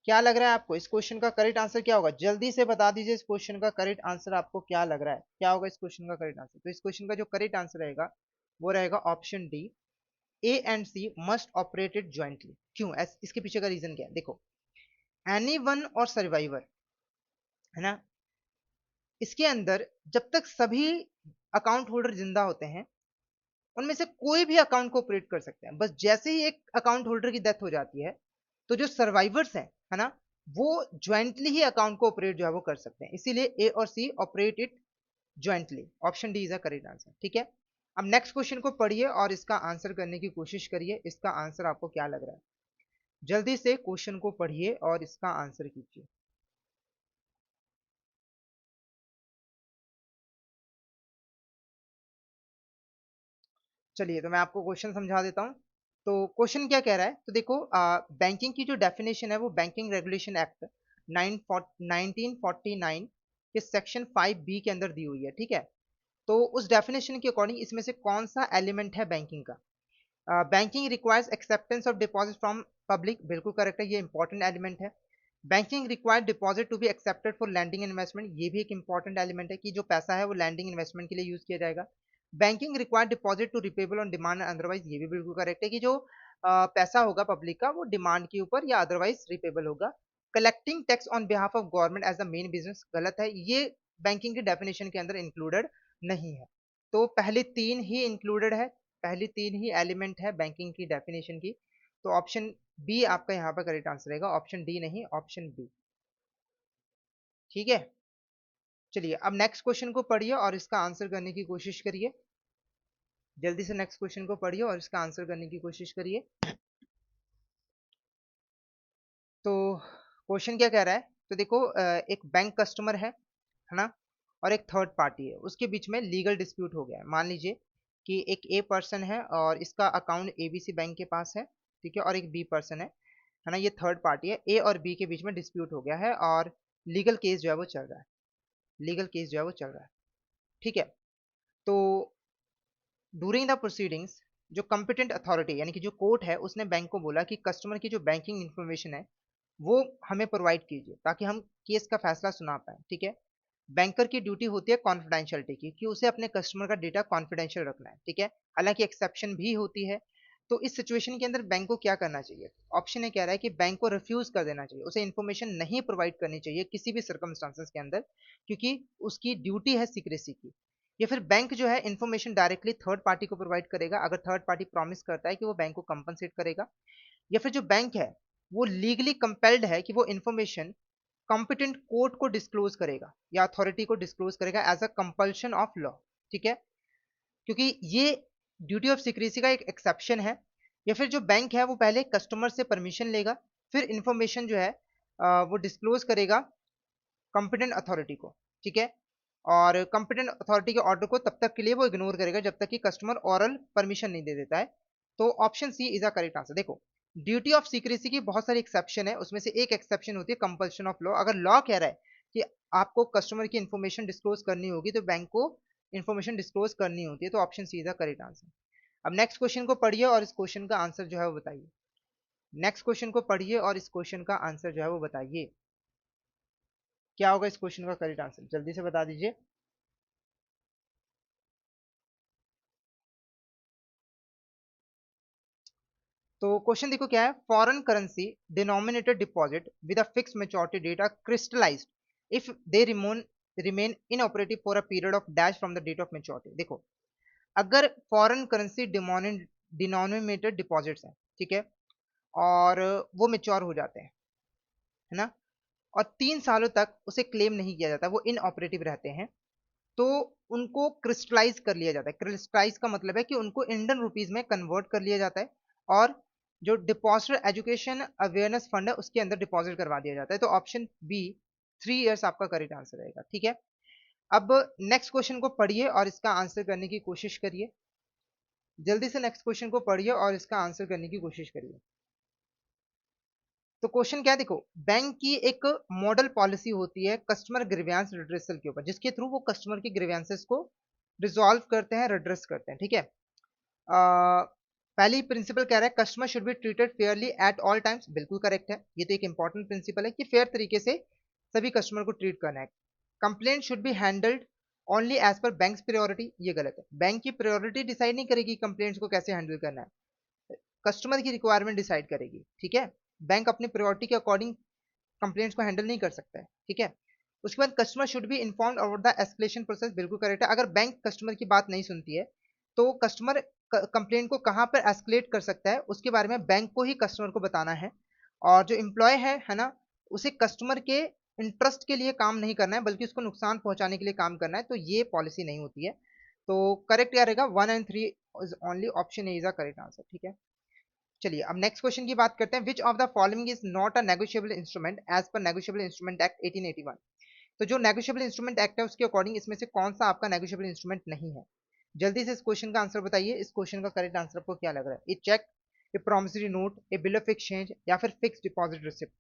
क्या लग रहा है आपको इस क्वेश्चन का करेक्ट आंसर क्या होगा? जल्दी से बता दीजिए इस क्वेश्चन का करेक्ट आंसर आपको क्या लग रहा है, क्या होगा इस क्वेश्चन का करेक्ट आंसर? तो इस क्वेश्चन का जो करेक्ट आंसर रहेगा वो रहेगा option D, A and C must operate it jointly. क्यों? इसके पीछे का रीजन क्या है? देखो एनी वन और सर्वाइवर, है ना, इसके अंदर जब तक सभी अकाउंट होल्डर जिंदा होते हैं उनमें से कोई भी अकाउंट को ऑपरेट कर सकते हैं। बस जैसे ही एक अकाउंट होल्डर की डेथ हो जाती है तो जो सर्वाइवर्स हैं, है ना, वो ज्वाइंटली ही अकाउंट को ऑपरेट जो है वो कर सकते हैं, इसीलिए ए और C operate it jointly. Option D is a correct answer. ठीक है, अब नेक्स्ट क्वेश्चन को पढ़िए और इसका आंसर करने की कोशिश करिए। इसका आंसर आपको क्या लग रहा है? जल्दी से क्वेश्चन को पढ़िए और इसका आंसर कीजिए। चलिए तो मैं आपको क्वेश्चन समझा देता हूँ। तो क्वेश्चन क्या कह रहा है, तो देखो बैंकिंग की जो डेफिनेशन है वो बैंकिंग रेगुलेशन एक्ट 1949 के सेक्शन 5B के अंदर दी हुई है। ठीक है, तो उस डेफिनेशन के अकॉर्डिंग इसमें से कौन सा एलिमेंट है बैंकिंग का? Banking requires acceptance of deposit from public, बिल्कुल करेक्ट है, ये इंपॉर्टेंट एलिमेंट है। Banking required deposit to be accepted for lending investment, ये भी एक इंपॉर्टेंट एलिमेंट है कि जो पैसा है वो लैंडिंग इन्वेस्टमेंट के लिए यूज किया जाएगा। Banking required deposit to repayable on demand otherwise, ये भी बिल्कुल करेक्ट है कि जो पैसा होगा पब्लिक का वो डिमांड के ऊपर या अदरवाइज रिपेबल होगा। Collecting tax on behalf of government as the main business, गलत है, ये बैंकिंग की डेफिनेशन के अंदर इंक्लूडेड नहीं है। तो पहली तीन ही इंक्लूडेड है, पहली तीन ही एलिमेंट है बैंकिंग की डेफिनेशन की। तो ऑप्शन बी आपका यहाँ पर करेक्ट आंसर रहेगा, ऑप्शन डी नहीं, ऑप्शन बी। ठीक है, चलिए अब नेक्स्ट क्वेश्चन को पढ़िए और इसका आंसर करने की कोशिश करिए। जल्दी से नेक्स्ट क्वेश्चन को पढ़िए और इसका आंसर करने की कोशिश करिए। तो क्वेश्चन क्या कह रहा है, तो देखो एक बैंक कस्टमर है ना, और एक थर्ड पार्टी है, उसके बीच में लीगल डिस्प्यूट हो गया है। मान लीजिए कि एक ए पर्सन है और इसका अकाउंट एबीसी बैंक के पास है, ठीक है, और एक बी पर्सन है ना, ये थर्ड पार्टी है। ए और बी के बीच में डिस्प्यूट हो गया है और लीगल केस जो है वो चल रहा है, लीगल केस जो है वो चल रहा है। ठीक है, तो ड्यूरिंग द प्रोसीडिंग्स जो कॉम्पिटेंट अथॉरिटी यानी कि जो कोर्ट है उसने बैंक को बोला कि कस्टमर की जो बैंकिंग इंफॉर्मेशन है वो हमें प्रोवाइड कीजिए ताकि हम केस का फैसला सुना पाए। ठीक है, बैंकर की ड्यूटी होती है कॉन्फिडेंशियलिटी की, कि उसे अपने कस्टमर का डेटा कॉन्फिडेंशियल रखना है। ठीक है, हालांकि एक्सेप्शन भी होती है, तो इस सिचुएशन के अंदर बैंक को क्या करना चाहिए? ऑप्शन ए कह रहा है कि बैंक को रिफ्यूज कर देना चाहिए, उसे इन्फॉर्मेशन नहीं प्रोवाइड करनी चाहिए किसी भी सर्कमस्टांसेस के अंदर, क्योंकि उसकी ड्यूटी है सीक्रेसी की। या फिर बैंक जो है इन्फॉर्मेशन डायरेक्टली थर्ड पार्टी को प्रोवाइड करेगा, अगर थर्ड पार्टी प्रॉमिस करता है कि वो बैंक को कंपनसेट करेगा। या फिर जो बैंक है वो लीगली कंपेल्ड है कि वो इन्फॉर्मेशन कॉम्पिटेंट कोर्ट को डिस्क्लोज करेगा या अथॉरिटी को डिस्क्लोज करेगा as a compulsion of law. ठीक है, क्योंकि ये ड्यूटी ऑफ सीक्रेसी का एक एक्सेप्शन है। या फिर जो बैंक है वो पहले कस्टमर से परमिशन लेगा, फिर इंफॉर्मेशन जो है वो डिस्क्लोज करेगा कॉम्पिटेंट अथॉरिटी को। ठीक है, और कॉम्पिटेंट अथॉरिटी के ऑर्डर को तब तक के लिए वो इग्नोर करेगा जब तक कि कस्टमर ऑरल परमिशन नहीं दे देता है। तो option C is a correct answer. देखो, ड्यूटी ऑफ सीक्रेसी की बहुत सारी एक्सेप्शन है, उसमें से एक एक्सेप्शन होती है कंपल्शन ऑफ लॉ। अगर लॉ कह रहा है कि आपको कस्टमर की इंफॉर्मेशन डिस्क्लोज करनी होगी तो बैंक को इंफॉर्मेशन डिस्क्लोज करनी होती है, तो option C is the correct answer. अब नेक्स्ट क्वेश्चन को पढ़िए और इस क्वेश्चन का आंसर जो है वो बताइए। नेक्स्ट क्वेश्चन को पढ़िए और इस क्वेश्चन का आंसर जो है वो बताइए। क्या होगा इस क्वेश्चन का करेक्ट आंसर, जल्दी से बता दीजिए। तो क्वेश्चन देखो क्या है, foreign currency denominated deposit with a fix maturity date are crystallised if they remain inoperative for a period of dash from the date of maturity. देखो, अगर फॉरेन करेंसी डिनोमिनेटेड डिपॉजिट्स हैं, ठीक है, और वो मेच्योर हो जाते हैं, है ना, और 3 सालों तक उसे क्लेम नहीं किया जाता, वो इनऑपरेटिव रहते हैं, तो उनको क्रिस्टलाइज कर लिया जाता है। क्रिस्टलाइज का मतलब है कि उनको इंडियन रुपीज में कन्वर्ट कर लिया जाता है और जो डिपॉजिट एजुकेशन अवेयरनेस फंड है उसके अंदर डिपॉजिट करवा दिया जाता है। तो ऑप्शन बी 3 इयर्स आपका करेक्ट आंसर रहेगा। ठीक है, अब नेक्स्ट क्वेश्चन को पढ़िए और इसका आंसर करने की कोशिश करिए। जल्दी से नेक्स्ट क्वेश्चन को पढ़िए और इसका आंसर करने की कोशिश करिए। तो क्वेश्चन क्या है, देखो, बैंक की एक मॉडल पॉलिसी होती है कस्टमर ग्रीवियंस रिड्रेसल के ऊपर, जिसके थ्रू वो कस्टमर की ग्रीवियंसेस को रिजॉल्व करते हैं, रिड्रेस करते हैं। ठीक है, पहली प्रिंसिपल कह रहा है customer should be treated Fairlie at all times, बिल्कुल करेक्ट है, ये तो एक इंपॉर्टेंट प्रिंसिपल है कि फेयर तरीके से सभी कस्टमर को ट्रीट करना है। Complaint should be handled only as per bank priority, ये गलत है। बैंक की प्रायोरिटी डिसाइड नहीं करेगी कंप्लेंट्स को कैसे हैंडल करना है, कस्टमर की रिक्वायरमेंट डिसाइड करेगी। ठीक है, बैंक अपनी प्रायोरिटी के अकॉर्डिंग कंप्लेंट्स को हैंडल नहीं कर सकता है। ठीक है, उसके बाद customer should be informed about the escalation process, बिल्कुल करेक्ट है। अगर बैंक कस्टमर की बात नहीं सुनती है तो कस्टमर कंप्लेंट को कहाँ पर एस्केलेट कर सकता है उसके बारे में बैंक को ही कस्टमर को बताना है। और जो एम्प्लॉय है ना, उसे कस्टमर के इंटरेस्ट के लिए काम नहीं करना है बल्कि उसको नुकसान पहुंचाने के लिए काम करना है, तो ये पॉलिसी नहीं होती है। तो करेक्ट क्या रहेगा, 1 and 3 is only, option A is the correct answer. ठीक है, चलिए अब नेक्स्ट क्वेश्चन की बात करते हैं। Which of the following is not a negotiable instrument as per negotiable instrument act 1881। तो जो नेगोशिएबल इंस्ट्रूमेंट एक्ट है उसके अकॉर्डिंग इसमें से कौन सा आपका नेगोशिएबल इंस्ट्रूमेंट नहीं है? जल्दी से इस क्वेश्चन का आंसर बताइए। इस क्वेश्चन का करेक्ट आंसर आपको क्या लग रहा है? A cheque, a promissory note, a bill of exchange या फिर फिक्स डिपॉजिट रिसिप्ट?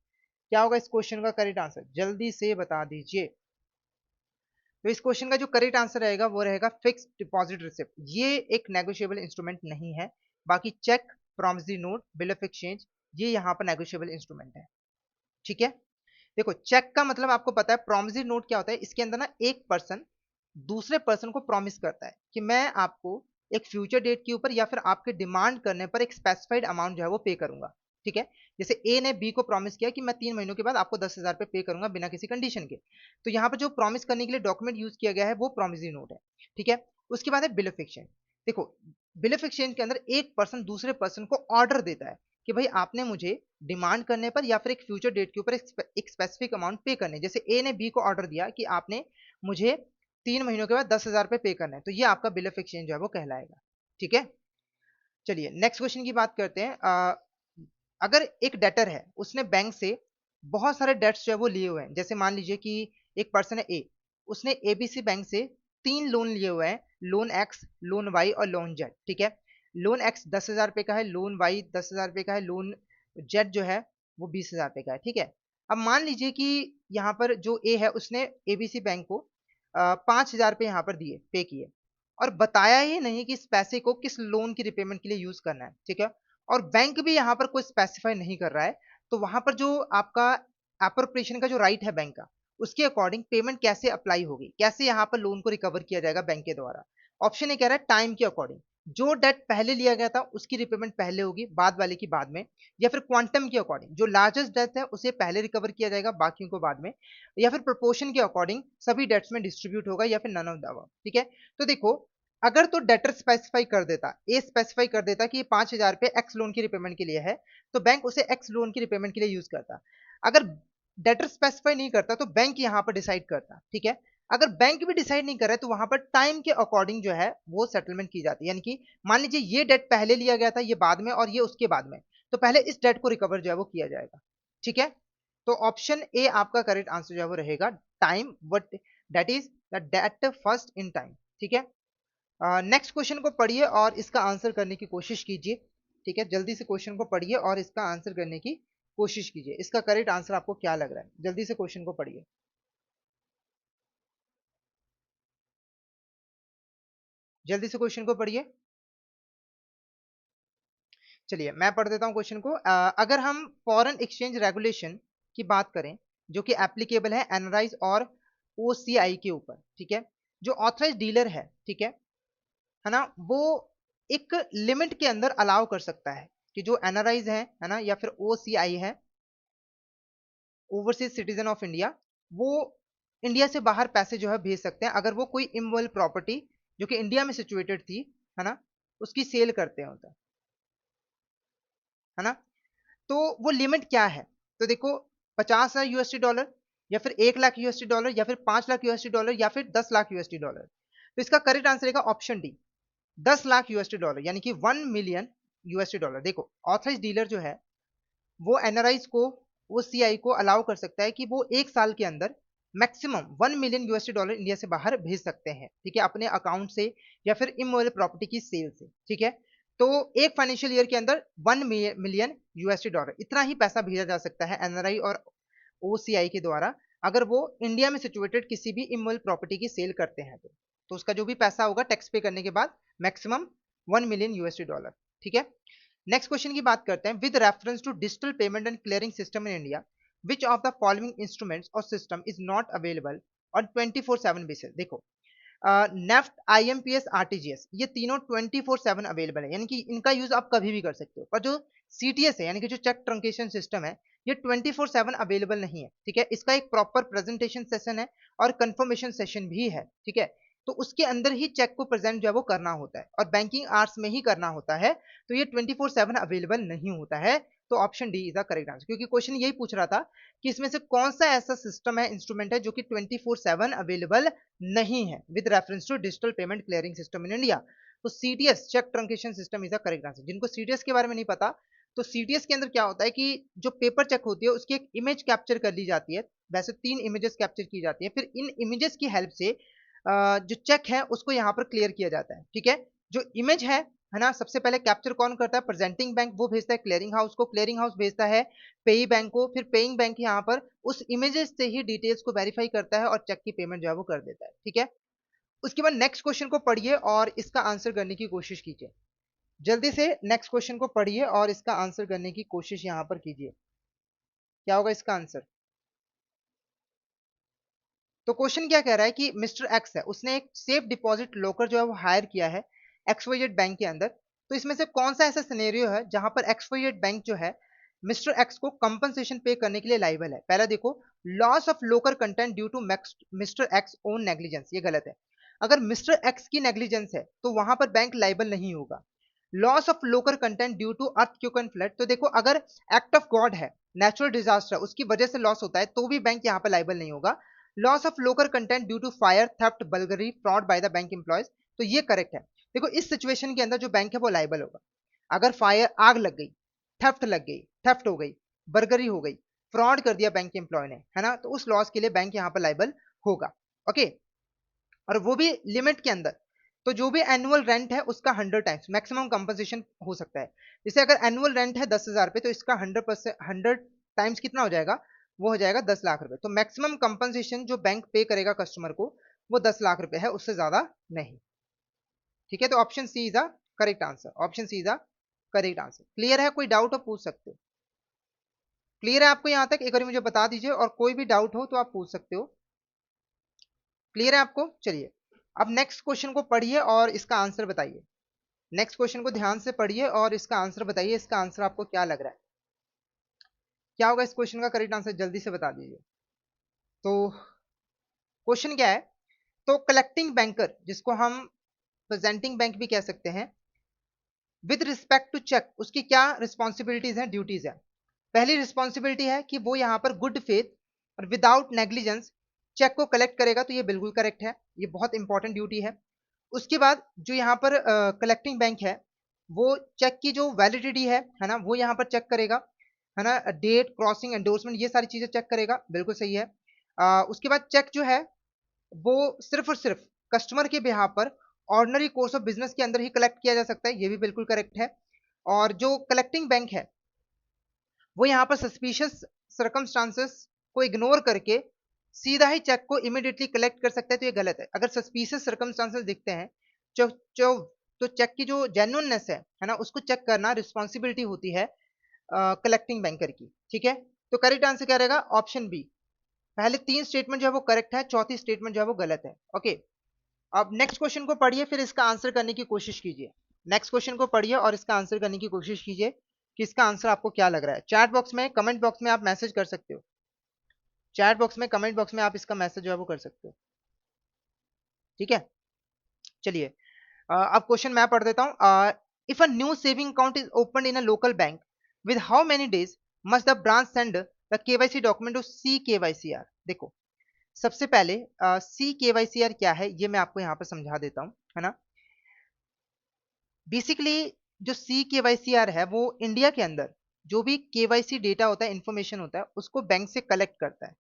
क्या होगा इस क्वेश्चन का करेक्ट आंसर, जल्दी से बता दीजिए। तो इस क्वेश्चन का जो करेक्ट आंसर रहेगा वो रहेगा फिक्स डिपॉजिट रिसिप्ट। ये एक नेगोशिएबल इंस्ट्रूमेंट नहीं है। बाकी cheque, promissory note, bill of exchange, ये यहाँ पर नेगोशिएबल इंस्ट्रूमेंट है। ठीक है, देखो, चेक का मतलब आपको पता है, प्रॉमिसरी नोट क्या होता है, इसके अंदर ना एक पर्सन दूसरे पर्सन को प्रॉमिस करता है कि मैं आपको एक फ्यूचर डेट के ऊपर या फिर आपके डिमांड करने पर एक स्पेसिफाइड अमाउंट जो है वो पे करूंगा। ठीक है, जैसे ए ने बी को प्रॉमिस किया कि मैं 3 महीनों के बाद आपको 10,000 रुपए पे करूंगा बिना किसी कंडीशन के, तो यहाँ पर जो प्रॉमिस करने के लिए डॉक्यूमेंट यूज किया गया है वो प्रॉमिसरी नोट है। ठीक है, उसके बाद है बिल ऑफ एक्सचेंज। देखो, बिल ऑफ एक्सचेंज के अंदर एक पर्सन दूसरे पर्सन को ऑर्डर देता है कि भाई आपने मुझे डिमांड करने पर या फिर एक फ्यूचर डेट के ऊपर एक स्पेसिफिक अमाउंट पे करने, जैसे ए ने बी को ऑर्डर दिया कि आपने मुझे 3 महीनों के बाद 10,000 रुपए पे करना है, तो ये आपका बिल ऑफ एक्सचेंज जो है वो कहलाएगा। ठीक है, चलिए नेक्स्ट क्वेश्चन की बात करते हैं। अगर एक डेटर है, उसने बैंक से बहुत सारे डेट्स जो है वो लिए हुए हैं, जैसे मान लीजिए कि एक पर्सन है ए, उसने एबीसी बैंक से 3 लोन लिए हुए हैं, लोन एक्स, लोन वाई और लोन जेड। ठीक है, लोन एक्स 10,000 रुपए का है, लोन वाई 10,000 रुपए का है, लोन जेड जो है वो 20,000 रुपए का है। ठीक है, अब मान लीजिए कि यहाँ पर जो ए है उसने एबीसी बैंक को 5,000 रुपये यहाँ पर दिए, पे किए, और बताया ही नहीं कि इस पैसे को किस लोन की रिपेमेंट के लिए यूज करना है। ठीक है, और बैंक भी यहाँ पर कोई स्पेसिफाई नहीं कर रहा है, तो वहां पर जो आपका एप्रोप्रिएशन का जो राइट है बैंक का, उसके अकॉर्डिंग पेमेंट कैसे अप्लाई होगी, कैसे यहाँ पर लोन को रिकवर किया जाएगा बैंक के द्वारा? ऑप्शन ए कह रहा है टाइम के अकॉर्डिंग, जो डेट पहले लिया गया था उसकी रिपेमेंट पहले होगी, बाद वाले की बाद में, या फिर क्वांटम के अकॉर्डिंग जो लार्जेस्ट डेट है उसे पहले रिकवर किया जाएगा, बाकियों को बाद में, या फिर प्रोपोर्शन के अकॉर्डिंग सभी डेट्स में डिस्ट्रीब्यूट होगा, या फिर नन ऑफ द अबव। ठीक है, तो देखो, अगर तो डेटर स्पेसिफाई कर देता, ए स्पेसिफाई कर देता कि ये 5,000 रुपए एक्स लोन की रिपेमेंट के लिए है, तो बैंक उसे एक्स लोन की रिपेमेंट के लिए यूज करता। अगर डेटर स्पेसिफाई नहीं करता तो बैंक यहाँ पर डिसाइड करता। ठीक है, अगर बैंक भी डिसाइड नहीं कर रहा है तो वहां पर टाइम के अकॉर्डिंग जो है वो सेटलमेंट की जाती है, यानी कि मान लीजिए ये डेट पहले लिया गया था, ये बाद में, और ये उसके बाद में, तो पहले इस डेट को रिकवर जो है वो किया जाएगा। ठीक है, तो ऑप्शन ए आपका करेक्ट आंसर जो है वो रहेगा, time what, that is the date first in time. ठीक है, नेक्स्ट क्वेश्चन को पढ़िए और इसका आंसर करने की कोशिश कीजिए। ठीक है, जल्दी से क्वेश्चन को पढ़िए और इसका आंसर करने की कोशिश कीजिए। इसका करेक्ट आंसर आपको क्या लग रहा है, जल्दी से क्वेश्चन को पढ़िए। जल्दी से क्वेश्चन को पढ़िए। चलिए मैं पढ़ देता हूं क्वेश्चन को। अगर हम फॉरेन एक्सचेंज रेगुलेशन की बात करें जो कि एप्लीकेबल है एनराइज और ओसीआई के ऊपर, ठीक है, जो ऑथराइज डीलर है ना, वो एक लिमिट के अंदर अलाउ कर सकता है कि जो एनआरआईज है ना, या फिर ओसीआई है, ओवरसीज सिटीजन ऑफ इंडिया, वो इंडिया से बाहर पैसे जो है भेज सकते हैं अगर वो कोई इमोबल प्रॉपर्टी जो कि इंडिया में सिचुएटेड थी, है ना, उसकी सेल करते हैं होता है ना। तो वो लिमिट क्या है, तो देखो, 50,000 यूएसडी डॉलर, या फिर 1 लाख यूएसडी डॉलर, या फिर 5 लाख यूएसडी डॉलर, या फिर 10 लाख यूएसडी डॉलर। तो इसका करेक्ट आंसर रहेगा option D, 10 lakh USD dollar, यानी कि 1 मिलियन यूएसडी डॉलर। देखो, ऑथराइज डीलर जो है वो एनआरआईज को, वो सीआई को अलाउ कर सकता है कि वो एक साल के अंदर maximum 1 million USD dollar India से बाहर भेज सकते हैं, ठीक है, अपने अकाउंट से या फिर इमोबल प्रॉपर्टी की सेल से। ठीक है, तो एक फाइनेंशियल ईयर के अंदर 1 मिलियन यूएसडी डॉलर इतना ही पैसा भेजा जा सकता है एनआरआई और ओसीआई के द्वारा, अगर वो इंडिया में सिचुएटेड किसी भी इमोबल प्रॉपर्टी की सेल करते हैं तो उसका जो भी पैसा होगा टैक्स पे करने के बाद मैक्सिमम 1 मिलियन यूएसडी डॉलर। ठीक है, नेक्स्ट क्वेश्चन की बात करते हैं। With reference to digital payment and clearing system in India, which of the following instruments और system is not available on 24/7 basis. देखो, नेफ्ट, आईएमपीएस, आरटीजीएस, ये तीनों 24/7 अवेलेबल है, यानी कि इनका यूज आप कभी भी कर सकते हो, पर जो सीटीएस है, यानी कि जो चेक ट्रंकेशन सिस्टम है, ये 24/7 अवेलेबल नहीं है। ठीक है, इसका एक प्रॉपर प्रेजेंटेशन सेशन है और कंफर्मेशन सेशन भी है। ठीक है, तो उसके अंदर ही चेक को प्रेजेंट जो है वो करना होता है और बैंकिंग आवर्स में ही करना होता है, तो ये 24/7 अवेलेबल नहीं होता है। तो option D is the correct answer, क्योंकि क्वेश्चन यही पूछ रहा था कि इसमें से कौन सा ऐसा सिस्टम है, इंस्ट्रूमेंट है जो कि 24/7 अवेलेबल नहीं है with reference to digital payment clearing system in India. तो CTS, cheque truncation system is the correct answer. जिनको सीटीएस के बारे में नहीं पता, तो सीटीएस के अंदर क्या होता है कि जो पेपर चेक होती है उसकी एक इमेज कैप्चर कर ली जाती है, वैसे 3 इमेजेस कैप्चर की जाती है, फिर इन इमेजेस की हेल्प से जो चेक है उसको यहाँ पर क्लियर किया जाता है। ठीक है, जो इमेज है ना, सबसे पहले कैप्चर कौन करता है, प्रेजेंटिंग बैंक, वो भेजता है क्लियरिंग हाउस को, क्लियरिंग हाउस भेजता है पेई बैंक को, फिर पेइंग बैंक यहाँ पर उस इमेजेस से ही डिटेल्स को वेरीफाई करता है और चेक की पेमेंट जो है वो कर देता है। ठीक है, उसके बाद नेक्स्ट क्वेश्चन को पढ़िए और इसका आंसर करने की कोशिश कीजिए। जल्दी से नेक्स्ट क्वेश्चन को पढ़िए और इसका आंसर करने की कोशिश यहाँ पर कीजिए। क्या होगा इसका आंसर? तो क्वेश्चन क्या कह रहा है कि मिस्टर एक्स है, उसने एक सेफ डिपॉजिट लॉकर जो है वो हायर किया है एक्सवाइजेड बैंक के अंदर। तो इसमें से कौन सा ऐसा सिनेरियो है जहां पर एक्सवाइजेड बैंक जो है मिस्टर एक्स को कंपनसेशन पे करने के लिए लाइबल है? पहला देखो, loss of locker content due to mister X own negligence, ये गलत है। अगर मिस्टर एक्स की नेग्लिजेंस है तो वहां पर बैंक लाइबल नहीं होगा। Loss of locker content due to earthquake and flood, तो देखो, अगर एक्ट ऑफ गॉड है, नेचुरल डिजास्टर, उसकी वजह से लॉस होता है तो भी बैंक यहाँ पर लाइबल नहीं होगा। Loss of locker content due to fire, theft, burglary, fraud by the bank employees, तो ये करेक्ट है। देखो, इस सिचुएशन के अंदर जो बैंक है वो लाइबल होगा। अगर फायर, आग लग गई, थेफ्ट लग गई, थेफ्ट हो गई, बर्गरी हो गई, फ्रॉड कर दिया बैंक एम्प्लॉय ने, है ना, तो उस लॉस के लिए बैंक यहाँ पर लाइबल होगा। ओके, और वो भी लिमिट के अंदर। तो जो भी एनुअल रेंट है उसका 100 टाइम्स मैक्सिमम कंपनसेशन हो सकता है। जैसे अगर एनुअल रेंट है 10,000 रुपए, तो इसका 100 टाइम्स कितना हो जाएगा, वो हो जाएगा 10 लाख रुपए। तो मैक्सिमम कंपनसेशन जो बैंक पे करेगा कस्टमर को वो 10 लाख रुपए है, उससे ज्यादा नहीं। ठीक है, तो option C is the correct answer, option C is the correct answer. Clear है? कोई डाउट हो पूछ सकते हो। क्लियर है आपको यहाँ तक? एक बार मुझे बता दीजिए, और कोई भी डाउट हो तो आप पूछ सकते हो। क्लियर है आपको? चलिए अब नेक्स्ट क्वेश्चन को पढ़िए और इसका आंसर बताइए। नेक्स्ट क्वेश्चन को ध्यान से पढ़िए और इसका आंसर बताइए, इसका आंसर आपको क्या लग रहा है, क्या होगा इस क्वेश्चन का करेक्ट आंसर, जल्दी से बता दीजिए। तो क्वेश्चन क्या है, तो कलेक्टिंग बैंकर जिसको हम प्रेजेंटिंग बैंक भी कह सकते हैं, विद रिस्पेक्ट टू चेक उसकी क्या रिस्पॉन्सिबिलिटीज हैं, ड्यूटीज है। पहली रिस्पॉन्सिबिलिटी है कि वो यहां पर गुड फेथ और विदाउट नेग्लिजेंस चेक को कलेक्ट करेगा, तो ये बिल्कुल करेक्ट है, ये बहुत इंपॉर्टेंट ड्यूटी है। उसके बाद जो यहाँ पर कलेक्टिंग बैंक है वो चेक की जो वैलिडिटी है ना, वो यहाँ पर चेक करेगा, है ना, डेट, क्रॉसिंग, एंडोर्समेंट, ये सारी चीजें चेक करेगा, बिल्कुल सही है। उसके बाद चेक जो है वो सिर्फ और सिर्फ कस्टमर के बिहाफ पर ऑर्डिनरी कोर्स ऑफ बिजनेस के अंदर ही कलेक्ट किया जा सकता है, ये भी बिल्कुल करेक्ट है। और जो कलेक्टिंग बैंक है वो यहाँ पर सस्पिशियस सर्कमस्टांसेस को इग्नोर करके सीधा ही चेक को इमीडिएटली कलेक्ट कर सकता है, तो ये गलत है। अगर सस्पिशियस सर्कमस्टांसेस दिखते हैं जो जो तो चेक की जो जेन्युइननेस है ना, उसको चेक करना रिस्पॉन्सिबिलिटी होती है कलेक्टिंग बैंकर की, ठीक है। तो करेक्ट आंसर क्या रहेगा, ऑप्शन बी। पहले तीन स्टेटमेंट जो है वो करेक्ट है, चौथी स्टेटमेंट जो है वो गलत है। ओके, अब नेक्स्ट क्वेश्चन को पढ़िए, फिर इसका आंसर करने की कोशिश कीजिए। नेक्स्ट क्वेश्चन को पढ़िए और इसका आंसर करने की कोशिश कीजिए कि इसका आंसर आपको क्या लग रहा है। चैट बॉक्स में, कमेंट बॉक्स में आप मैसेज कर सकते हो, चैट बॉक्स में, कमेंट बॉक्स में आप इसका मैसेज जो है वो कर सकते हो, ठीक है। चलिए, अब क्वेश्चन मैं पढ़ देता हूँ। If a new saving account is open in a local bank, with how many days must the branch send the KYC document to C KYCR. देखो, सबसे पहले सी केवाईसीआर क्या है ये मैं आपको यहाँ पर समझा देता हूँ, है ना। बेसिकली जो सी केवाईसीआर है वो इंडिया के अंदर जो भी केवाईसी डेटा होता है, इंफॉर्मेशन होता है, उसको बैंक से कलेक्ट करता है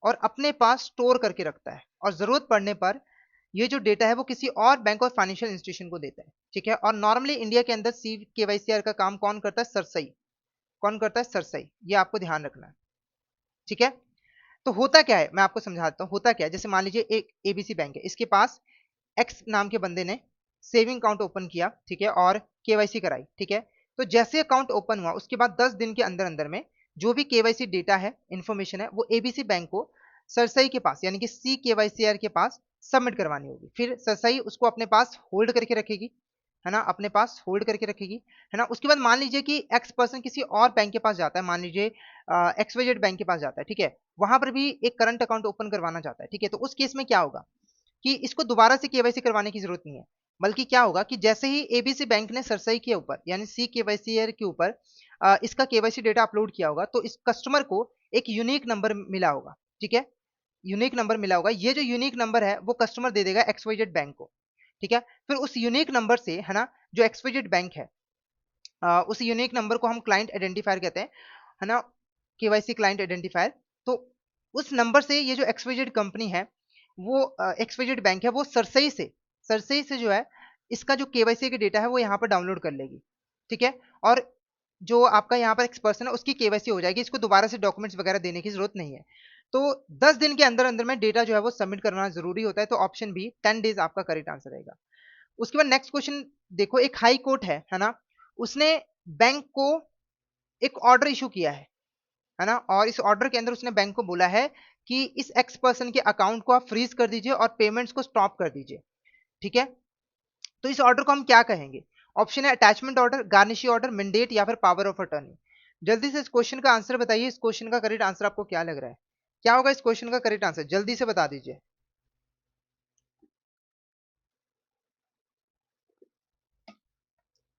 और अपने पास स्टोर करके रखता है, और जरूरत पड़ने पर ये जो डेटा है वो किसी और बैंक और फाइनेंशियल इंस्टीट्यूशन को देता है, ठीक है। और नॉर्मली इंडिया के अंदर सी केवाईसीआर का काम कौन करता है, सरसई। कौन करता है, सरसई, ये आपको ध्यान रखना है, ठीक है। तो होता क्या है मैं आपको समझाता हूँ, होता क्या है, जैसे मान लीजिए एक एबीसी बैंक है, इसके पास एक्स नाम के बंदे ने सेविंग अकाउंट ओपन किया, ठीक है, और केवाईसी कराई, ठीक है। तो जैसे अकाउंट ओपन हुआ उसके बाद 10 दिन के अंदर अंदर में जो भी केवाईसी डेटा है, इंफॉर्मेशन है, वो एबीसी बैंक को सरसई के पास यानी कि सी केवाईसीआर के पास सबमिट करवानी होगी। फिर सरसई उसको अपने पास होल्ड करके रखेगी, है ना, अपने पास होल्ड करके रखेगी, है ना। उसके बाद मान लीजिए कि एक्स पर्सन किसी और बैंक के पास जाता है, मान लीजिए एक्सवाईजेड बैंक के पास जाता है, ठीक है, वहां पर भी एक करंट अकाउंट ओपन करवाना चाहता है, ठीक है। तो उस केस में क्या होगा कि इसको दोबारा से केवाईसी करवाने की जरूरत नहीं है, बल्कि क्या होगा कि जैसे ही एबीसी बैंक ने सरसई के ऊपर यानी सी केवाईसी के ऊपर इसका केवाईसी डेटा अपलोड किया होगा, तो इस कस्टमर को एक यूनिक नंबर मिला होगा, ठीक है, यूनिक नंबर मिला होगा। ये जो यूनिक नंबर है वो कस्टमर दे देगा एक्सवाईजेड बैंक को, ठीक है। फिर उस यूनिक नंबर से, है ना, जो एक्सवाईजेड बैंक है, उस यूनिक नंबर को हम क्लाइंट आइडेंटिफायर कहते हैं, है ना, केवाईसी क्लाइंट आइडेंटिफायर। तो उस नंबर से ये जो एक्सवाईजेड कंपनी है, वो एक्सवाईजेड बैंक है, वो सरसई से जो है इसका जो केवाईसी का डेटा है वो यहाँ पर डाउनलोड कर लेगी, ठीक है। और जो आपका यहाँ पर एक्सपर्सन है उसकी केवाईसी हो जाएगी, इसको दोबारा से डॉक्यूमेंट्स वगैरह देने की जरूरत नहीं है। तो 10 दिन के अंदर अंदर में डेटा जो है वो सबमिट करना जरूरी होता है, तो ऑप्शन बी 10 डेज आपका करेक्ट आंसर रहेगा। उसके बाद नेक्स्ट क्वेश्चन देखो, एक हाई कोर्ट है ना, उसने बैंक को एक ऑर्डर इशू किया है ना, और इस ऑर्डर के अंदर उसने बैंक को बोला है कि इस एक्स पर्सन के अकाउंट को आप फ्रीज कर दीजिए और पेमेंट्स को स्टॉप कर दीजिए, ठीक है। तो इस ऑर्डर को हम क्या कहेंगे, ऑप्शन है attachment order, garnishee order, mandate या फिर पावर ऑफ अटर्नी। जल्दी से इस क्वेश्चन का आंसर बताइए, इस क्वेश्चन का करेक्ट आंसर आपको क्या लग रहा है, क्या होगा इस क्वेश्चन का करेक्ट आंसर, जल्दी से बता दीजिए।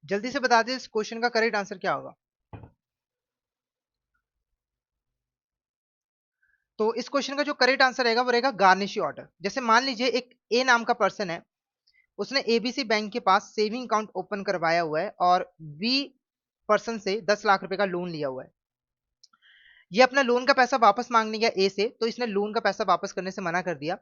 जल्दी से बता दीजिए इस क्वेश्चन का करेक्ट आंसर क्या होगा। तो इस क्वेश्चन का जो करेक्ट आंसर रहेगा वो रहेगा गार्निशी ऑर्डर। जैसे मान लीजिए एक ए नाम का पर्सन है, उसने एबीसी बैंक के पास सेविंग अकाउंट ओपन करवाया हुआ है और बी पर्सन से 10 लाख रुपए का लोन लिया हुआ है। ये अपना लोन का पैसा वापस मांगने गया ए से, तो इसने लोन का पैसा वापस करने से मना कर दिया।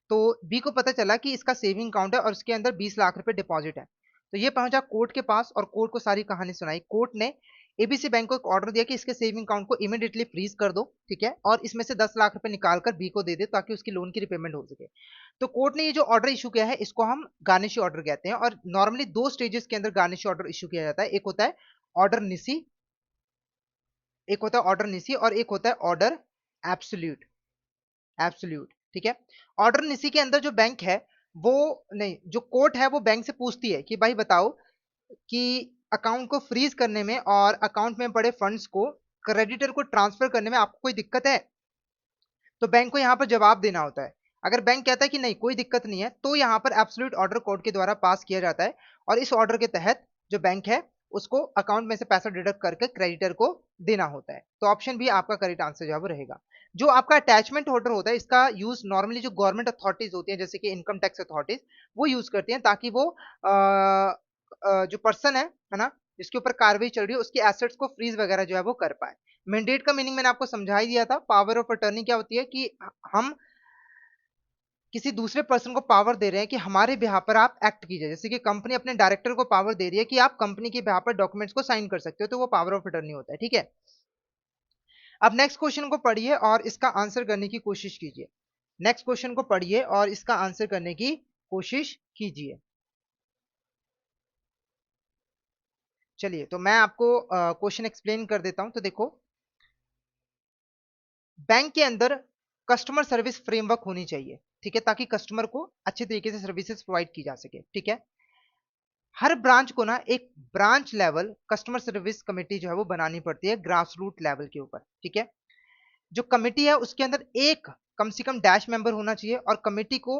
तो बी को पता चला कि इसका सेविंग अकाउंट है और उसके अंदर 20 लाख रुपए डिपॉजिट है। तो ये पहुंचा कोर्ट के पास और कोर्ट को सारी कहानी सुनाई। कोर्ट ने एबीसी बैंक को एक ऑर्डर दिया कि इसके सेविंग अकाउंट को इमीडिएटली फ्रीज कर दो, ठीक है, और इसमें से 10 लाख रुपए निकाल कर बी को दे दे ताकि उसकी लोन की रिपेमेंट हो सके। तो कोर्ट ने ये जो ऑर्डर इशू किया है इसको हम गार्निशी ऑर्डर कहते हैं, और नॉर्मली दो स्टेजेस के अंदर गार्निशी ऑर्डर इशू किया जाता है, एक होता है ऑर्डर निसी, एक होता है ऑर्डर निसी और एक होता है ऑर्डर एब्सोल्यूट। एब्सोल्यूट, ठीक है। ऑर्डर निसी के अंदर जो बैंक है वो नहीं, जो कोर्ट है वो बैंक से पूछती है कि भाई बताओ कि अकाउंट को फ्रीज करने में और अकाउंट में पड़े फंड्स को क्रेडिटर को ट्रांसफर करने में आपको कोई दिक्कत है, तो बैंक को यहां पर जवाब देना होता है। अगर बैंक कहता है कि नहीं कोई दिक्कत नहीं है, तो यहां पर एब्सोल्यूट ऑर्डर कोर्ट के द्वारा पास किया जाता है और इस ऑर्डर के तहत जो बैंक है उसको अकाउंट में से पैसा डिडक्ट करके क्रेडिटर को देना होता है। तो ऑप्शन भी आपका करेक्ट आंसर जो है वो रहेगा। जो आपका अटैचमेंट ऑर्डर होता है, इसका यूज नॉर्मली जो गवर्नमेंट अथॉरिटीज होती है जैसे कि इनकम टैक्स अथॉरिटीज, वो यूज करती हैं ताकि वो जो पर्सन है ना, जिसके ऊपर कार्रवाई चल रही है उसकी एसेट्स को फ्रीज वगैरह जो है वो कर पाए। मैंडेट का मीनिंग मैंने आपको समझा ही दिया था। पावर ऑफ अटर्नी क्या होती है कि हम किसी दूसरे पर्सन को पावर दे रहे हैं कि हमारे बिहाफ पर आप एक्ट कीजिए। जैसे कि कंपनी अपने डायरेक्टर को पावर दे रही है कि आप कंपनी के बिहाफ पर डॉक्यूमेंट्स को साइन कर सकते हो, तो वो पावर ऑफ अटर्नी होता है। ठीक है, अब नेक्स्ट क्वेश्चन को पढ़िए और इसका आंसर करने की कोशिश कीजिए। नेक्स्ट क्वेश्चन को पढ़िए और इसका आंसर करने की कोशिश कीजिए। चलिए, तो मैं आपको क्वेश्चन एक्सप्लेन कर देता हूं। तो देखो, बैंक के अंदर कस्टमर सर्विस फ्रेमवर्क होनी चाहिए, ठीक है, ताकि कस्टमर को अच्छे तरीके से सर्विसेज प्रोवाइड की जा सके। ठीक है, हर ब्रांच को ना एक branch level customer service committee जो है वो बनानी पड़ती है ग्रास रूट लेवल के ऊपर। ठीक है, जो कमेटी है उसके अंदर एक कम से कम डैश मेंबर होना चाहिए और कमेटी को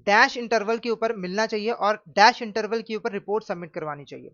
डैश इंटरवल के ऊपर मिलना चाहिए और डैश इंटरवल के ऊपर रिपोर्ट सबमिट करवानी चाहिए।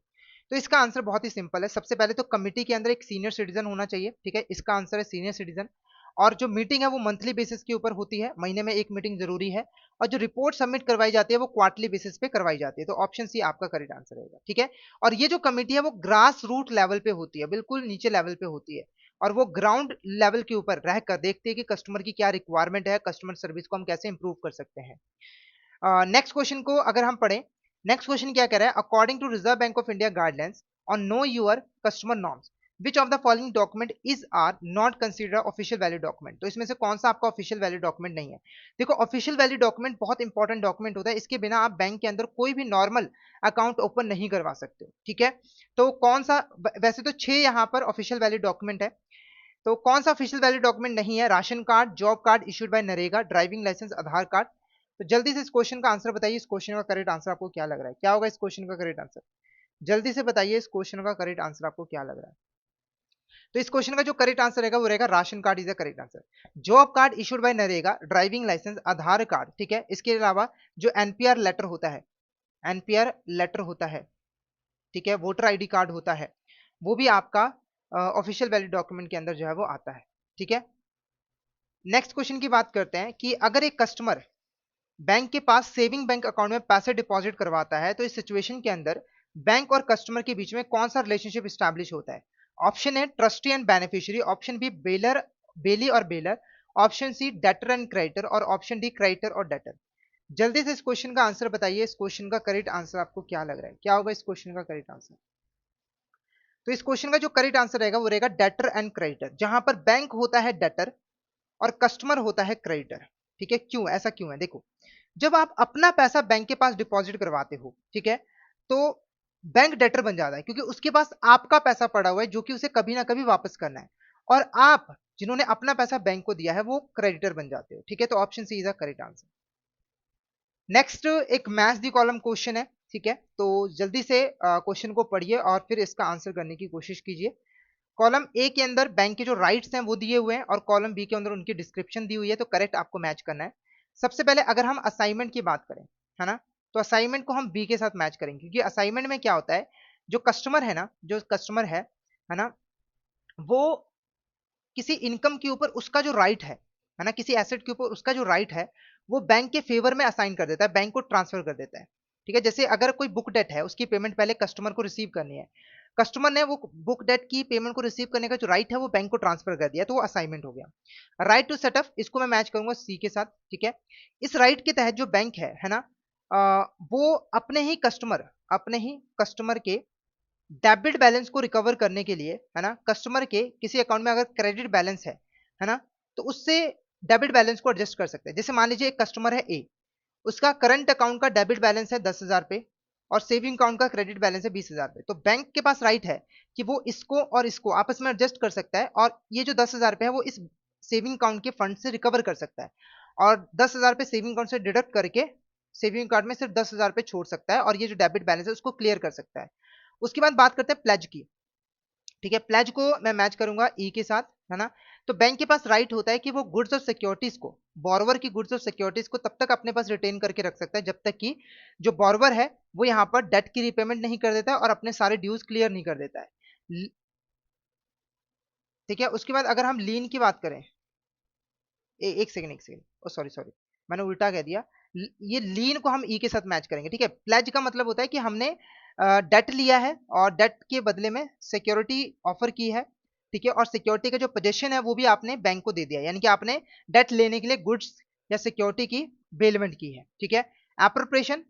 तो इसका आंसर बहुत ही सिंपल है। सबसे पहले तो कमेटी के अंदर एक सीनियर सिटीजन होना चाहिए। ठीक है, इसका आंसर है सीनियर सिटीजन। और जो मीटिंग है वो मंथली बेसिस के ऊपर होती है, महीने में एक मीटिंग जरूरी है। और जो रिपोर्ट सबमिट करवाई जाती है वो क्वार्टरली बेसिस पे करवाई जाती है। तो ऑप्शन सी आपका करेक्ट आंसर रहेगा। ठीक है, और ये जो कमेटी है वो ग्रास रूट लेवल पे होती है, बिल्कुल नीचे लेवल पे होती है। और वो ग्राउंड लेवल के ऊपर रहकर देखते हैं कि कस्टमर की क्या रिक्वायरमेंट है, कस्टमर सर्विस को हम कैसे इंप्रूव कर सकते हैं। नेक्स्ट क्वेश्चन को अगर हम पढ़ें, नेक्स्ट क्वेश्चन क्या कह रहा है, according to Reserve Bank of India guidelines on know your customer norms which of the following document is are not consider official value document. तो इसमें से कौन सा आपका ऑफिशियल वैल्यू डॉक्यूमेंट नहीं है। देखो, ऑफिशियल वैल्यू डॉक्यूमेंट बहुत इंपॉर्टेंट डॉक्यूमेंट होता है, इसके बिना आप बैंक के अंदर कोई भी नॉर्मल अकाउंट ओपन नहीं करवा सकते। ठीक है, तो कौन सा, वैसे तो 6 यहाँ पर ऑफिशियल वैल्यू डॉक्यूमेंट है, तो कौन सा ऑफिशियल वैल्यू डॉक्यूमेंट नहीं है, ration card, job card issued by NREGA, driving licence, Aadhaar card. तो जल्दी से इस क्वेश्चन का आंसर बताइए। इस क्वेश्चन का करेक्ट आंसर आपको क्या लग रहा है, क्या होगा इस क्वेश्चन का करेक्ट आंसर? जल्दी से बताइए, इस क्वेश्चन का करेक्ट आंसर आपको क्या लग रहा है? तो इस क्वेश्चन का जो करेक्ट आंसर रहेगा वो रहेगा ration card is the correct answer. Job card issued by NREGA, driving licence, Aadhaar card. ठीक है, इसके अलावा जो एनपीआर लेटर होता है, एनपीआर लेटर होता है, ठीक है, वोटर आईडी कार्ड होता है, वो भी आपका ऑफिशियल वैलिड डॉक्यूमेंट के अंदर जो है वो आता है। ठीक है, नेक्स्ट क्वेश्चन की बात करते हैं कि अगर एक कस्टमर बैंक के पास सेविंग बैंक अकाउंट में पैसे डिपॉजिट करवाता है, तो इस सिचुएशन के अंदर बैंक और कस्टमर के बीच में कौन सा रिलेशनशिप स्टैब्लिश होता है? ऑप्शन है trustee and beneficiary, option B bailor, bailee और bailor, option C debtor and creditor और ऑप्शन डी क्रेडिटर और डेटर। जल्दी से इस क्वेश्चन का आंसर बताइए। इस क्वेश्चन का करेक्ट आंसर आपको क्या लग रहा है, क्या होगा इस क्वेश्चन का करेक्ट आंसर? तो इस क्वेश्चन का जो करेक्ट आंसर रहेगा वो रहेगा डेटर एंड क्रेडिटर, जहां पर बैंक होता है डेटर और कस्टमर होता है क्रेडिटर। ठीक है, क्यों, ऐसा क्यों है? देखो, जब आप अपना पैसा बैंक के पास डिपॉजिट करवाते हो, ठीक है, तो बैंक डेटर बन जाता है क्योंकि उसके पास आपका पैसा पड़ा हुआ है जो कि उसे कभी ना कभी वापस करना है। और आप जिन्होंने अपना पैसा बैंक को दिया है वो क्रेडिटर बन जाते हो। ठीक है, तो option C is the correct answer. Next एक मैच दी कॉलम क्वेश्चन है। ठीक है, तो जल्दी से क्वेश्चन को पढ़िए और फिर इसका आंसर करने की कोशिश कीजिए। कॉलम ए के अंदर बैंक के जो राइट्स हैं वो दिए हुए हैं और कॉलम बी के अंदर उनकी डिस्क्रिप्शन दी हुई है, तो करेक्ट आपको मैच करना है। सबसे पहले अगर हम असाइनमेंट की बात करें, है ना, तो असाइनमेंट को हम बी के साथ मैच करेंगे क्योंकि असाइनमेंट में क्या होता है, जो कस्टमर है ना, जो कस्टमर है ना, वो किसी इनकम के ऊपर उसका जो राइट है ना, किसी एसेट के ऊपर उसका जो राइट है वो बैंक के फेवर में असाइन कर देता है, बैंक को ट्रांसफर कर देता है। ठीक है, जैसे अगर कोई बुक डेट है, उसकी पेमेंट पहले कस्टमर को रिसीव करनी है, कस्टमर ने वो बुक डेट की पेमेंट को रिसीव करने का जो राइट है वो बैंक को ट्रांसफर कर दिया, तो वो असाइनमेंट हो गया। राइट टू सेटअप, इसको मैं मैच करूंगा सी के साथ। ठीक है, इस राइट के तहत जो बैंक है ना, वो अपने ही कस्टमर के डेबिट बैलेंस को रिकवर करने के लिए, है ना, कस्टमर के किसी अकाउंट में अगर क्रेडिट बैलेंस है ना, तो उससे डेबिट बैलेंस को एडजस्ट कर सकते हैं। जैसे मान लीजिए एक कस्टमर है ए, उसका करंट अकाउंट का डेबिट बैलेंस है 10,000 पे और सेविंग अकाउंट का क्रेडिट बैलेंस है 20,000 पे, तो बैंक के पास राइट है कि वो इसको और इसको आपस में एडजस्ट कर सकता है और ये जो 10,000 पे है वो इस सेविंग अकाउंट के फंड से रिकवर कर सकता है और 10,000 पे सेविंग अकाउंट से डिडक्ट करके सेविंग कार्ड में सिर्फ 10,000 रुपए छोड़ सकता है और ये जो डेबिट बैलेंस है उसको क्लियर कर सकता है। उसके बाद बात करते हैं प्लेज की। ठीक है, प्लेज को मैं मैच करूंगा ई के साथ, है ना। तो बैंक के पास राइट होता है कि वो गुड्स और सिक्योरिटीज को, बोरोवर की गुड्स और सिक्योरिटीज को तब तक अपने पास रिटेन करके रख सकता है जब तक कि जो बोरोवर है वो यहाँ पर डेट की रिपेमेंट नहीं कर देता है और अपने सारे ड्यूज क्लियर नहीं कर देता है। ठीक है, उसके बाद अगर हम लीन की बात करें, एक सेकंड, एक सेकंड, ओ सॉरी सॉरी, मैंने उल्टा कह दिया। ये लीन को हम ई के साथ मैच करेंगे। ठीक है, प्लेज का मतलब होता है कि हमने डेट लिया है और डेट के बदले में सिक्योरिटी ऑफर की है। ठीक है, और सिक्योरिटी का जो पोजीशन है वो भी आपने बैंक को दे दिया, यानी कि आपने डेट लेने के लिए गुड्स या सिक्योरिटी की बेलमेंट की है। ठीक है, एप्रोप्रिएशन,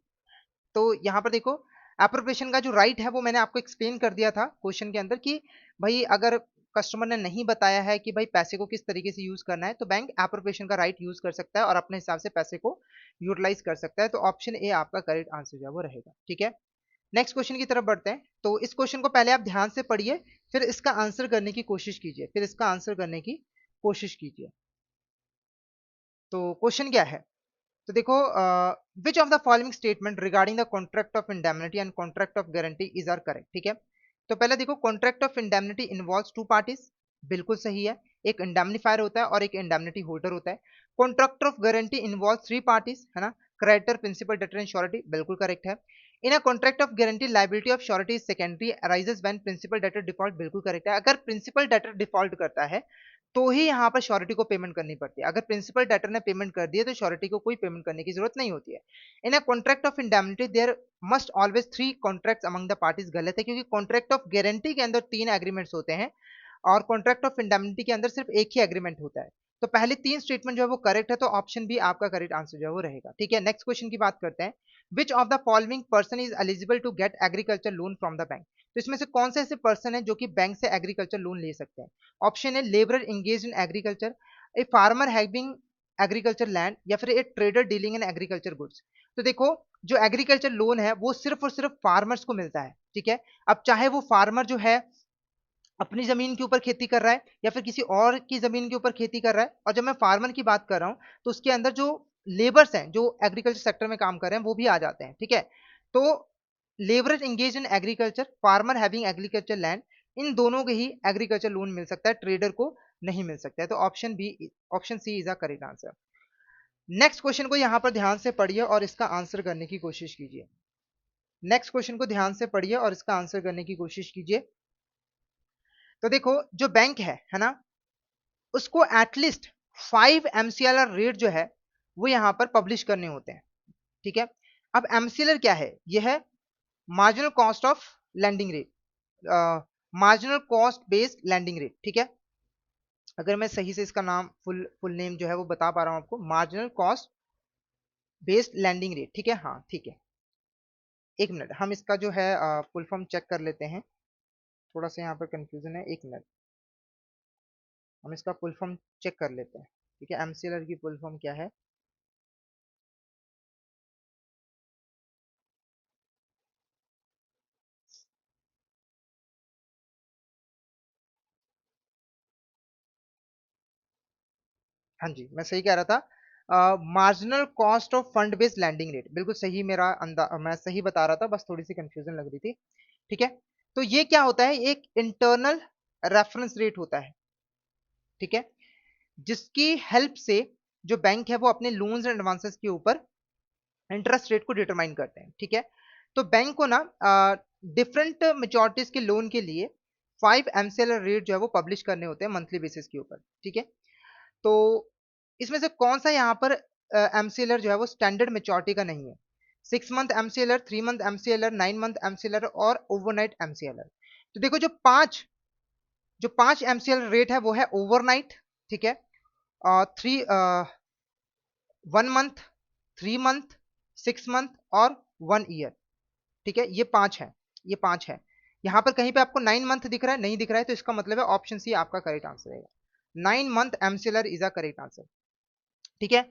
तो यहाँ पर देखो एप्रोप्रिएशन का जो राइट है वो मैंने आपको एक्सप्लेन कर दिया था क्वेश्चन के अंदर कि भाई अगर कस्टमर ने नहीं बताया है कि भाई पैसे को किस तरीके से यूज करना है तो बैंक एप्रोप्रिएशन का राइट यूज कर सकता है और अपने हिसाब से पैसे को यूटिलाइज कर सकता है। तो ऑप्शन ए आपका करेक्ट आंसर जो है वो रहेगा। ठीक है, नेक्स्ट क्वेश्चन की तरफ बढ़ते हैं। तो इस क्वेश्चन को पहले आप ध्यान से पढ़िए, फिर इसका आंसर करने की कोशिश कीजिए, फिर इसका आंसर करने की कोशिश कीजिए। तो क्वेश्चन क्या है, तो देखो which of the following statement regarding the contract of indemnity and contract of guarantee is are correct. ठीक है, तो पहले देखो contract of indemnity involves two parties, बिल्कुल सही है, एक इंडेमनिफायर होता है और एक इंडेमनिटी होल्डर होता है। Contract of guarantee involve three parties, है ना, creditor, principal, debtor and surety, बिल्कुल करेक्ट है। In a contract of guarantee liability of surety secondary arises when principal debtor default, बिल्कुल करेक्ट है। अगर प्रिंसिपल डेटर डिफॉल्ट करता है तो ही यहाँ पर श्योरिटी को पेमेंट करनी पड़ती है। अगर प्रिंसिपल डेटर ने पेमेंट कर दी है तो श्योरिटी को कोई पेमेंट करने की जरूरत नहीं होती है। In a contract of indemnity there must always three contracts among the parties, गलत है, क्योंकि कॉन्ट्रैक्ट ऑफ गारंटी के अंदर तीन एग्रीमेंट्स होते हैं और कॉन्ट्रैक्ट ऑफ इंडेमनिटी के अंदर सिर्फ एक ही एग्रीमेंट होता है। तो पहले तीन स्टेटमेंट जो है वो करेक्ट है, तो ऑप्शन बी आपका करेक्ट आंसर जो है वो रहेगा। ठीक है, नेक्स्ट क्वेश्चन की बात करते हैं। Which of the following person is eligible to get agriculture loan from the bank, तो इसमें से कौन से ऐसे पर्सन है जो कि बैंक से एग्रीकल्चर लोन ले सकते हैं। ऑप्शन है labourer engage in agriculture, a farmer having agriculture land, या फिर ए trader dealing in agriculture goods. तो देखो जो एग्रीकल्चर लोन है वो सिर्फ और सिर्फ फार्मर्स को मिलता है। ठीक है, अब चाहे वो फार्मर जो है अपनी जमीन के ऊपर खेती कर रहा है या फिर किसी और की जमीन के ऊपर खेती कर रहा है, और जब मैं फार्मर की बात कर रहा हूं तो उसके अंदर जो लेबर्स हैं जो एग्रीकल्चर सेक्टर में काम कर रहे हैं वो भी आ जाते हैं। ठीक है, तो labourer engage in agriculture, farmer having agriculture land, इन दोनों के ही एग्रीकल्चर लोन मिल सकता है, ट्रेडर को नहीं मिल सकता है। तो option B, option C is a correct answer. Next question को यहां पर ध्यान से पढ़िए और इसका आंसर करने की कोशिश कीजिए। नेक्स्ट क्वेश्चन को ध्यान से पढ़िए और इसका आंसर करने की कोशिश कीजिए। तो देखो जो बैंक है ना, उसको एटलीस्ट 5 MCLR रेट जो है वो यहां पर पब्लिश करने होते हैं। ठीक है, अब MCLR क्या है, यह है marginal cost of landing rate, marginal cost based landing rate. ठीक है, अगर मैं सही से इसका नाम फुल फुल नेम जो है वो बता पा रहा हूं आपको, marginal cost based landing rate. ठीक है, हाँ ठीक है, एक मिनट हम इसका जो है फुल फॉर्म चेक कर लेते हैं, थोड़ा सा यहाँ पर कंफ्यूजन है, एक मिनट हम इसका फुल फॉर्म चेक कर लेते हैं। ठीक है, MCLR की फुल फॉर्म क्या है। हाँ जी, मैं सही कह रहा था, marginal cost of fund based landing rate, बिल्कुल सही, मेरा मैं सही बता रहा था, बस थोड़ी सी कंफ्यूजन लग रही थी। ठीक है, तो ये क्या होता है, एक इंटरनल रेफरेंस रेट होता है। ठीक है, जिसकी हेल्प से जो बैंक है वो अपने लोन्स एंड एडवांसेस के ऊपर इंटरेस्ट रेट को डिटरमाइन करते हैं। ठीक है, तो बैंक को ना डिफरेंट मेच्योरिटीज के लोन के लिए 5 MCLR रेट जो है वो पब्लिश करने होते हैं मंथली बेसिस के ऊपर। ठीक है, तो इसमें से कौन सा यहाँ पर MCLR जो है वो स्टैंडर्ड मेच्योरिटी का नहीं है। 6 month MCLR, 3 month MCLR, 9 month MCLR और ओवरनाइट MCLR। तो देखो जो पांच MCLR रेट है वो है ओवरनाइट, ठीक है, 1 मंथ, 3 मंथ, 6 मंथ और 1 ईयर। ठीक है, ये पांच है, ये पांच है। यहाँ पर कहीं पे आपको 9 मंथ दिख रहा है, नहीं दिख रहा है, तो इसका मतलब है ऑप्शन सी आपका करेक्ट आंसर है। 9 month MCLR is a correct answer. ठीक है,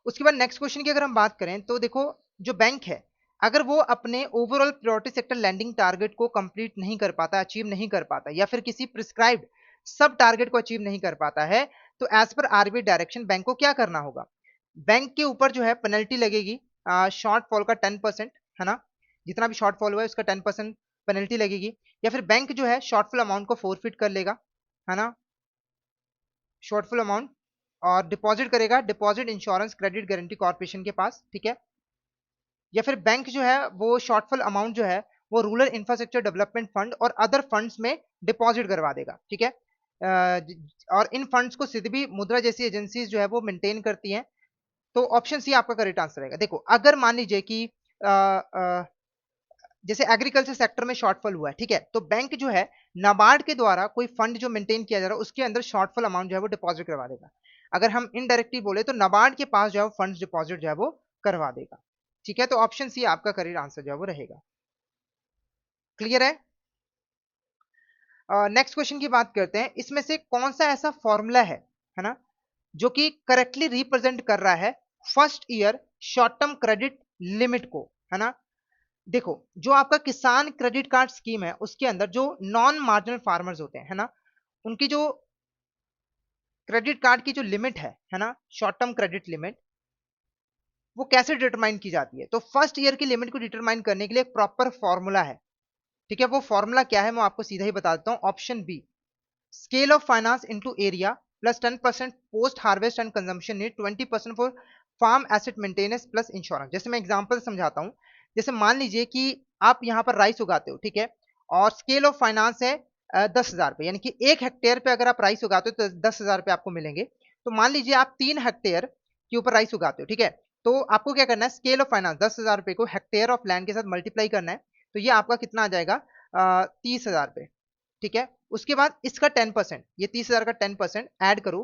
उसके बाद नेक्स्ट क्वेश्चन की अगर हम बात करें तो देखो जो बैंक है अगर वो अपने overall priority sector lending target को कंप्लीट नहीं कर पाता, अचीव नहीं कर पाता, या फिर किसी प्रिस्क्राइब्ड सब टारगेट को अचीव नहीं कर पाता है, तो as per RBI direction bank को क्या करना होगा, बैंक के ऊपर जो है पेनल्टी लगेगी शॉर्टफॉल का 10%, है ना, जितना भी शॉर्टफॉल हुआ है उसका 10% पेनल्टी लगेगी। या फिर बैंक जो है शॉर्टफॉल अमाउंट को फोरफिट कर लेगा, है ना, शॉर्टफॉल अमाउंट, और डिपॉजिट करेगा deposit insurance credit guarantee corporation के पास, ठीक है। या फिर बैंक जो है वो शॉर्टफॉल अमाउंट जो है वो रूरल इंफ्रास्ट्रक्चर डेवलपमेंट फंड और अदर फंड्स में डिपॉजिट करवा देगा, ठीक है। और इन फंड्स को सिडबी मुद्रा जैसी एजेंसीज जो है वो मेंटेन करती हैं। तो ऑप्शन सी आपका करेक्ट आंसर रहेगा। देखो अगर मान लीजिए कि जैसे एग्रीकल्चर सेक्टर में शॉर्टफॉल हुआ है, ठीक है, तो बैंक जो है नाबार्ड के द्वारा कोई फंड जो मेंटेन किया जा रहा है उसके अंदर शॉर्टफॉल अमाउंट जो है वो डिपॉजिट करवा देगा। अगर हम इनडायरेक्टली बोले तो नाबार्ड के पास जो है फंड डिपॉजिट जो है वो करवा देगा, ठीक है। तो ऑप्शन सी आपका करेक्ट आंसर जो है वो रहेगा। क्लियर है। नेक्स्ट क्वेश्चन की बात करते हैं, इसमें से कौन सा ऐसा फॉर्मूला है ना, जो कि करेक्टली रिप्रेजेंट कर रहा है first year short term credit limit को, है ना। देखो जो आपका किसान क्रेडिट कार्ड स्कीम है उसके अंदर जो नॉन मार्जिनल फार्मर्स होते हैं, है ना, उनकी जो क्रेडिट कार्ड की जो लिमिट है ना, शॉर्ट टर्म क्रेडिट लिमिट, वो कैसे डिटरमाइन की जाती है। तो फर्स्ट ईयर की लिमिट को डिटरमाइन करने के लिए एक प्रॉपर फॉर्मूला है, ठीक है। वो फॉर्मूला क्या है मैं आपको सीधा ही बता देता हूं। Option B, scale of finance into area plus 10% post harvest and consumption need, 20% for farm asset maintenance plus insurance. जैसे मैं एग्जांपल समझाता हूं, जैसे मान लीजिए कि आप यहाँ पर राइस उगाते हो, ठीक है, और स्केल ऑफ फाइनेंस है 10,000 रुपए, यानी कि 1 हेक्टेयर पे अगर आप राइस उगाते हो तो 10,000 रुपए आपको मिलेंगे। तो मान लीजिए आप 3 हेक्टेयर के ऊपर राइस उगाते हो, ठीक है, तो आपको क्या करना है, स्केल ऑफ फाइनेंस 10,000 रुपए को हेक्टेयर ऑफ लैंड के साथ मल्टीप्लाई करना है। तो ये आपका कितना आ जाएगा, 30,000 रुपए, ठीक है। उसके बाद इसका 10%, ये 30,000 का 10% ऐड करो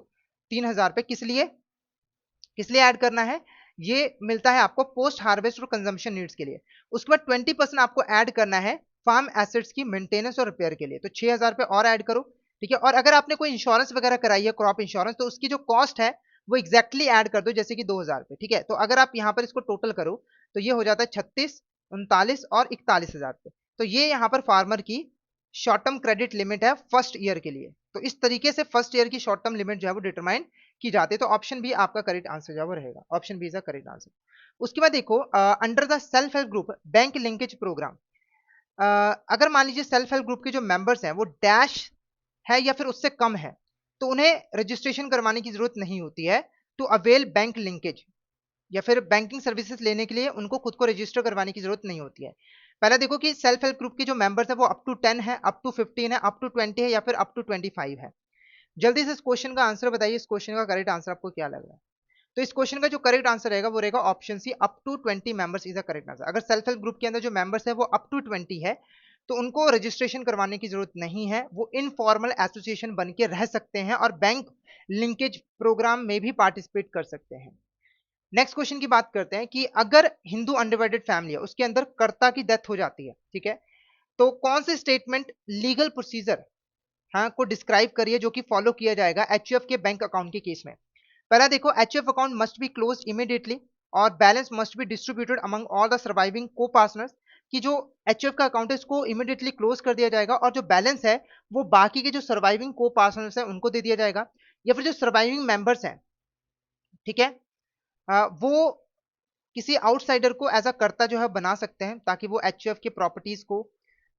3,000 पे, किस लिए ऐड करना है, ये मिलता है आपको पोस्ट हार्वेस्ट और कंजम्पशन नीड्स के लिए। उसके बाद 20% आपको ऐड करना है फार्म एसेट्स की मेंटेनेंस और रिपेयर के लिए, तो 6,000 पे और ऐड करो, ठीक है। और अगर आपने कोई इंश्योरेंस वगैरह कराई है क्रॉप इंश्योरेंस, तो उसकी जो कॉस्ट है वो एग्जैक्टली ऐड कर दो, जैसे कि 2,000 पे, ठीक है। तो अगर आप यहाँ पर इसको टोटल करो तो ये हो जाता है 36, 39 और 41,000 पे। तो ये यहाँ पर फार्मर की शॉर्ट टर्म क्रेडिट लिमिट है फर्स्ट ईयर के लिए। तो इस तरीके से फर्स्ट ईयर की शॉर्ट टर्म लिमिट जो है वो डिटरमाइन की जाती है। तो ऑप्शन बी आपका करेक्ट आंसर जो है वो रहेगा, option B is the correct answer. उसके बाद देखो under the self help group bank linkage programme, अगर मान लीजिए सेल्फ हेल्प ग्रुप के जो मेंबर्स हैं वो डैश है या फिर उससे कम है, तो उन्हें रजिस्ट्रेशन करवाने की जरूरत नहीं होती है टू अवेल बैंक लिंकेज, या फिर बैंकिंग सर्विसेज लेने के लिए उनको खुद को रजिस्टर करवाने की जरूरत नहीं होती है। पहले देखो कि सेल्फ हेल्प ग्रुप के जो मेंबर्स है वो अप टू 10 है, अप टू 15 है, अप टू 20 है, या फिर अप टू 25 है। जल्दी से इस क्वेश्चन का आंसर बताइए, इस क्वेश्चन का करेक्ट आंसर आपको क्या लग रहा है। तो इस क्वेश्चन का जो करेक्ट आंसर रहेगा वो रहेगा option C, up to 20 members is the correct answer. अगर सेल्फ हेल्प ग्रुप के अंदर जो मेंबर्स है वो अप टू 20 है तो उनको रजिस्ट्रेशन करवाने की जरूरत नहीं है, वो इनफॉर्मल एसोसिएशन बन के रह सकते हैं और बैंक लिंकेज प्रोग्राम में भी पार्टिसिपेट कर सकते हैं। नेक्स्ट क्वेश्चन की बात करते हैं कि अगर हिंदू अनडिवाइडेड फैमिली है उसके अंदर कर्ता की डेथ हो जाती है, ठीक है, तो कौन से स्टेटमेंट लीगल प्रोसीजर, हाँ, को डिस्क्राइब करिए जो कि फॉलो किया जाएगा एचयूएफ के बैंक अकाउंट के केस में। पहला देखो, HUF account must be closed immediately और balance must be distributed among all the surviving copartners, कि जो एचयूएफ का अकाउंट है इसको इमीडिएटली क्लोज कर दिया जाएगा और जो बैलेंस है वो बाकी के जो सर्वाइविंग को पार्टनर्स है उनको दे दिया जाएगा। या फिर जो सर्वाइविंग मेंबर्स हैं, ठीक है, वो किसी आउटसाइडर को एज अ कर्ता जो है बना सकते हैं ताकि वो एचयूएफ के प्रॉपर्टीज को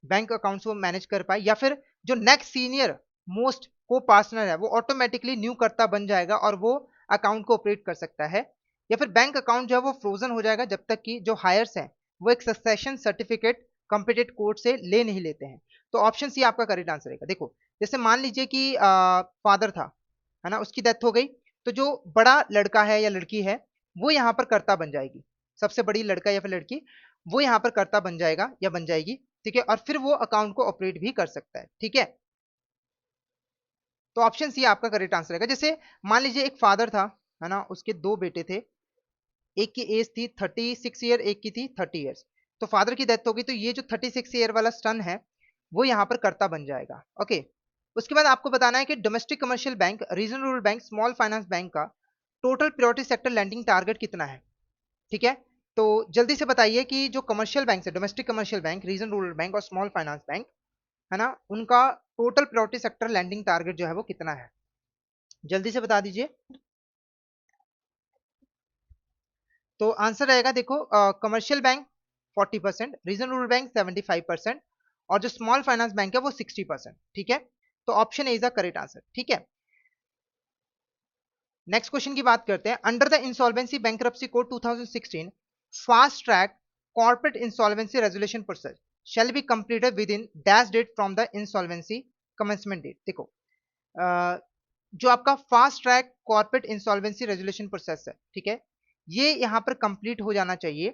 बैंक अकाउंट्स को मैनेज कर पाए। या फिर जो नेक्स्ट सीनियर मोस्ट को पार्टनर है वो ऑटोमेटिकली न्यू कर्ता बन जाएगा और वो अकाउंट को ऑपरेट कर सकता है। या फिर बैंक अकाउंट जो है वो फ्रोजन हो जाएगा जब तक कि जो हायर्स हैं वो एक सक्सेशन सर्टिफिकेट कंपीटेंट कोर्ट से ले नहीं लेते हैं। तो ऑप्शन सी आपका करेक्ट आंसर रहेगा। देखो जैसे मान लीजिए कि फादर था, है ना, उसकी डेथ हो गई, तो जो बड़ा लड़का है या लड़की है वो यहाँ पर कर्ता बन जाएगी, सबसे बड़ी लड़का या फिर लड़की वो यहाँ पर कर्ता बन जाएगा या बन जाएगी, ठीक है, और फिर वो अकाउंट को ऑपरेट भी कर सकता है, ठीक है। तो ऑप्शन सी आपका करेक्ट आंसर रहेगा। जैसे मान लीजिए एक फादर था, है ना, उसके दो बेटे थे, एक की एज थी 36 ईयर, एक की थी 30 ईयर्स। तो फादर की डेथ हो गई तो ये जो 36 ईयर वाला सन है वो यहाँ पर कर्ता बन जाएगा, ओके। उसके बाद आपको बताना है कि domestic commercial bank, regional rural bank, small finance bank का total priority sector lending target कितना है, ठीक है। तो जल्दी से बताइए कि जो कमर्शियल बैंक है, domestic commercial bank, region rural bank और स्मॉल फाइनेंस बैंक, है ना, उनका total priority sector lending target जो है वो कितना है, जल्दी से बता दीजिए। तो आंसर रहेगा देखो, commercial bank 40%, regional rural bank 75%, और जो स्मॉल फाइनेंस बैंक है वो 60%। ठीक है, तो option A is the correct answer. ठीक है, नेक्स्ट क्वेश्चन की बात करते हैं। Under the insolvency bankruptcy code 2016, fast track corporate insolvency resolution process shall be completed within dash date from the insolvency commencement date। देखो, जो आपका fast track corporate insolvency resolution process है, ठीक है, ये यहां पर कंप्लीट हो जाना चाहिए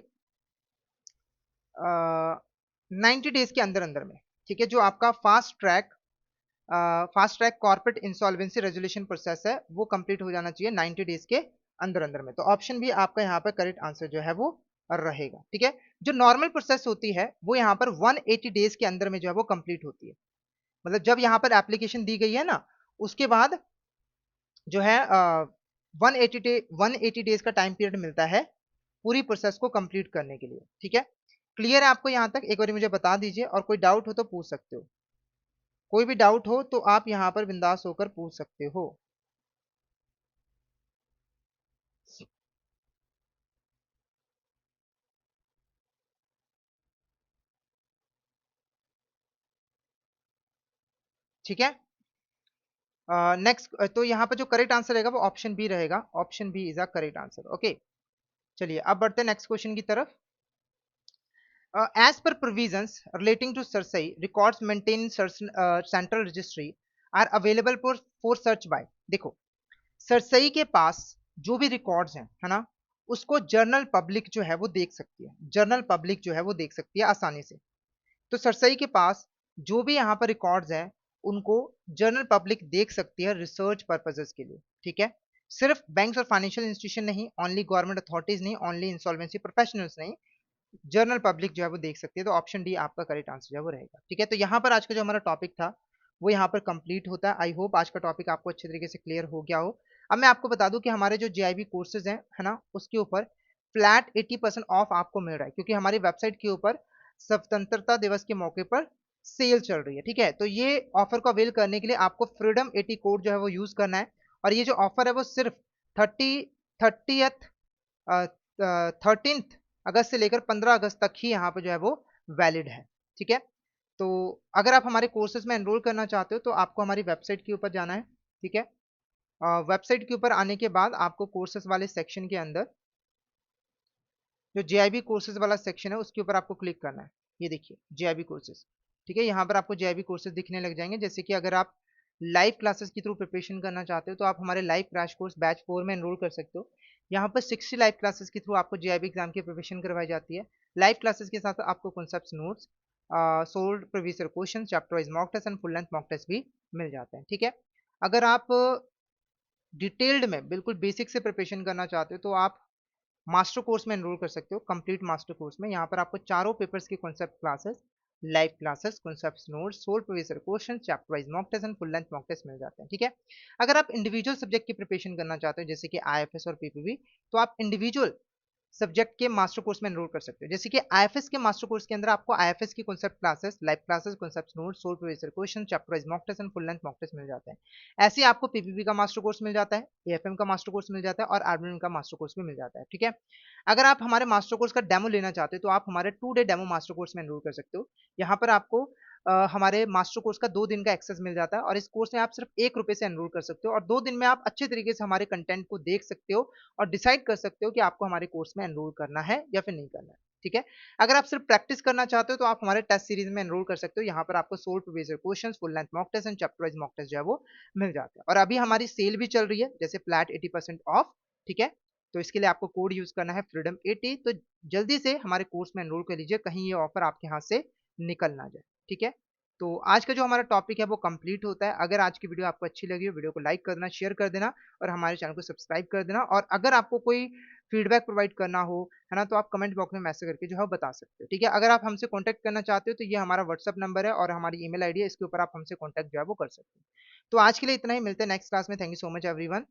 90 डेज के अंदर अंदर में। ठीक है, जो आपका fast track corporate insolvency resolution process है वो कंप्लीट हो जाना चाहिए 90 डेज के अंदर अंदर में। तो ऑप्शन भी आपका यहाँ पर करेक्ट आंसर जो है वो रहेगा। ठीक है, जो नॉर्मल प्रोसेस होती है वो यहाँ पर 180 डेज के अंदर में जो है वो कंप्लीट होती है। मतलब जब यहाँ पर एप्लीकेशन दी गई है ना, उसके बाद जो है 180 डेज का टाइम पीरियड मिलता है पूरी प्रोसेस को कंप्लीट करने के लिए। ठीक है, क्लियर है आपको यहाँ तक? एक बार मुझे बता दीजिए, और कोई डाउट हो तो पूछ सकते हो। कोई भी डाउट हो तो आप यहाँ पर बिंदास होकर पूछ सकते हो। ठीक है, नेक्स्ट, तो यहाँ पर जो करेक्ट आंसर रहेगा वो ऑप्शन बी रहेगा। Option B is a correct answer. Okay, चलिए अब बढ़ते हैं नेक्स्ट क्वेश्चन की तरफ। As per provisions relating to CERSAI, records maintained in central registry are available for search by। देखो, सरसई के पास जो भी रिकॉर्ड्स हैं, है ना, उसको जर्नल पब्लिक जो है वो देख सकती है। जर्नल पब्लिक जो है वो देख सकती है आसानी से। तो सरसई के पास जो भी यहाँ पर रिकॉर्ड्स हैं उनको जर्नल पब्लिक देख सकती है रिसर्च पर्पजेस के लिए। ठीक है, सिर्फ बैंक्स और फाइनेंशियल इंस्टीट्यूशन नहीं, ओनली गवर्नमेंट अथॉरिटीज नहीं, ओनली इंसॉल्वेंसी प्रोफेशनल्स नहीं, जर्नल पब्लिक जो है वो देख सकती है। तो ऑप्शन डी आपका करेक्ट आंसर जो है वो रहेगा। ठीक है, तो यहाँ पर आज का जो हमारा टॉपिक था वो यहाँ पर कंप्लीट होता है। आई होप आज का टॉपिक आपको अच्छे तरीके से क्लियर हो गया हो। अब मैं आपको बता दूं कि हमारे जो जेआईबी कोर्सेज हैं, है ना, उसके ऊपर फ्लैट 80% ऑफ आपको मिल रहा है, क्योंकि हमारी वेबसाइट के ऊपर स्वतंत्रता दिवस के मौके पर सेल चल रही है। ठीक है, तो ये ऑफर को अवेल करने के लिए आपको फ्रीडम 80 कोड जो है वो यूज करना है। और ये जो ऑफर है वो सिर्फ 30th 13th अगस्त से लेकर 15 अगस्त तक ही यहाँ पे जो है वो वैलिड है। ठीक है, तो अगर आप हमारे कोर्सेज में एनरोल करना चाहते हो तो आपको हमारी वेबसाइट के ऊपर जाना है। ठीक है, वेबसाइट के ऊपर आने के बाद आपको कोर्सेज वाले सेक्शन के अंदर जो जेआईबी कोर्सेज वाला सेक्शन है उसके ऊपर आपको क्लिक करना है। ये देखिए जेआईबी कोर्सेज। ठीक है, यहाँ पर आपको जेआईबी कोर्सेज दिखने लग जाएंगे। जैसे कि अगर आप लाइव क्लासेस के थ्रू प्रिपरेशन करना चाहते हो तो आप हमारे लाइव क्रैश कोर्स बैच 4 में एनरोल कर सकते हो। यहाँ पर 60 लाइव क्लासेस के थ्रू आपको जेआईबी एग्जाम की प्रिपरेशन करवाई जाती है। लाइव क्लासेस के साथ आपको concept notes, solved previous question, chapter wise mock test and full length mock test भी मिल जाते हैं। ठीक है, अगर आप डिटेल्ड में बिल्कुल बेसिक से प्रिपरेशन करना चाहते हो तो आप मास्टर कोर्स में एनरोल कर सकते हो। कंप्लीट मास्टर कोर्स में यहाँ पर आपको चारों पेपर्स की concept classes, live classes, concept notes, solve previous question, chapter wise mock test and full length mock test मिल जाते हैं। ठीक है, अगर आप इंडिविजुअल सब्जेक्ट की प्रिपरेशन करना चाहते हो जैसे कि आईएफएस और पीपीबी, तो आप इंडिविजुअल सब्जेक्ट के मास्टर कोर्स में एनरोल कर सकते हो। जैसे कि आईएफएस के मास्टर कोर्स के अंदर आपको आईएफएस की concept classes, live classes, concept notes, solve previous question, chapter wise mock test and full length mock test मिल जाते हैं। ऐसे ही आपको पीपीबी का मास्टर कोर्स मिल जाता है, एएफएम का मास्टर कोर्स मिल जाता है, और एडमिन का मास्टर कोर्स भी मिल जाता है। ठीक है, अगर आप हमारे मास्टर कोर्स का डेमो लेना चाहते हो तो आप हमारे 2 डे डेमो मास्टर कोर्स में एनरोल कर सकते हो। यहाँ पर आपको हमारे मास्टर कोर्स का 2 दिन का एक्सेस मिल जाता है, और इस कोर्स में आप सिर्फ 1 रुपए से एनरोल कर सकते हो, और 2 दिन में आप अच्छे तरीके से हमारे कंटेंट को देख सकते हो और डिसाइड कर सकते हो कि आपको हमारे कोर्स में एनरोल करना है या फिर नहीं करना है। ठीक है, अगर आप सिर्फ प्रैक्टिस करना चाहते हो तो आप हमारे टेस्ट सीरीज में एनरोल कर सकते हो। यहाँ पर आपको solve previous question, full length mock test and chapter wise mock test जो है वो मिल जाते हैं। और अभी हमारी सेल भी चल रही है, जैसे फ्लैट 80% ऑफ। ठीक है, तो इसके लिए आपको कोड यूज करना है फ्रीडम 80। तो जल्दी से हमारे कोर्स में एनरोल कर लीजिए, कहीं ये ऑफर आपके हाथ से निकल ना जाए। ठीक है, तो आज का जो हमारा टॉपिक है वो कंप्लीट होता है। अगर आज की वीडियो आपको अच्छी लगी हो, वीडियो को लाइक कर देना, शेयर कर देना, और हमारे चैनल को सब्सक्राइब कर देना। और अगर आपको कोई फीडबैक प्रोवाइड करना हो, है ना, तो आप कमेंट बॉक्स में मैसेज करके जो है बता सकते हो। ठीक है, अगर आप हमसे कॉन्टैक्ट करना चाहते हो तो ये हमारा व्हाट्सअप नंबर है और हमारी ईमेल आईडी है, इसके ऊपर आप हमसे कॉन्टैक्ट जो है वो कर सकते हो। तो आज के लिए इतना ही, मिलते हैं नेक्स्ट क्लास में। Thank you so much everyone.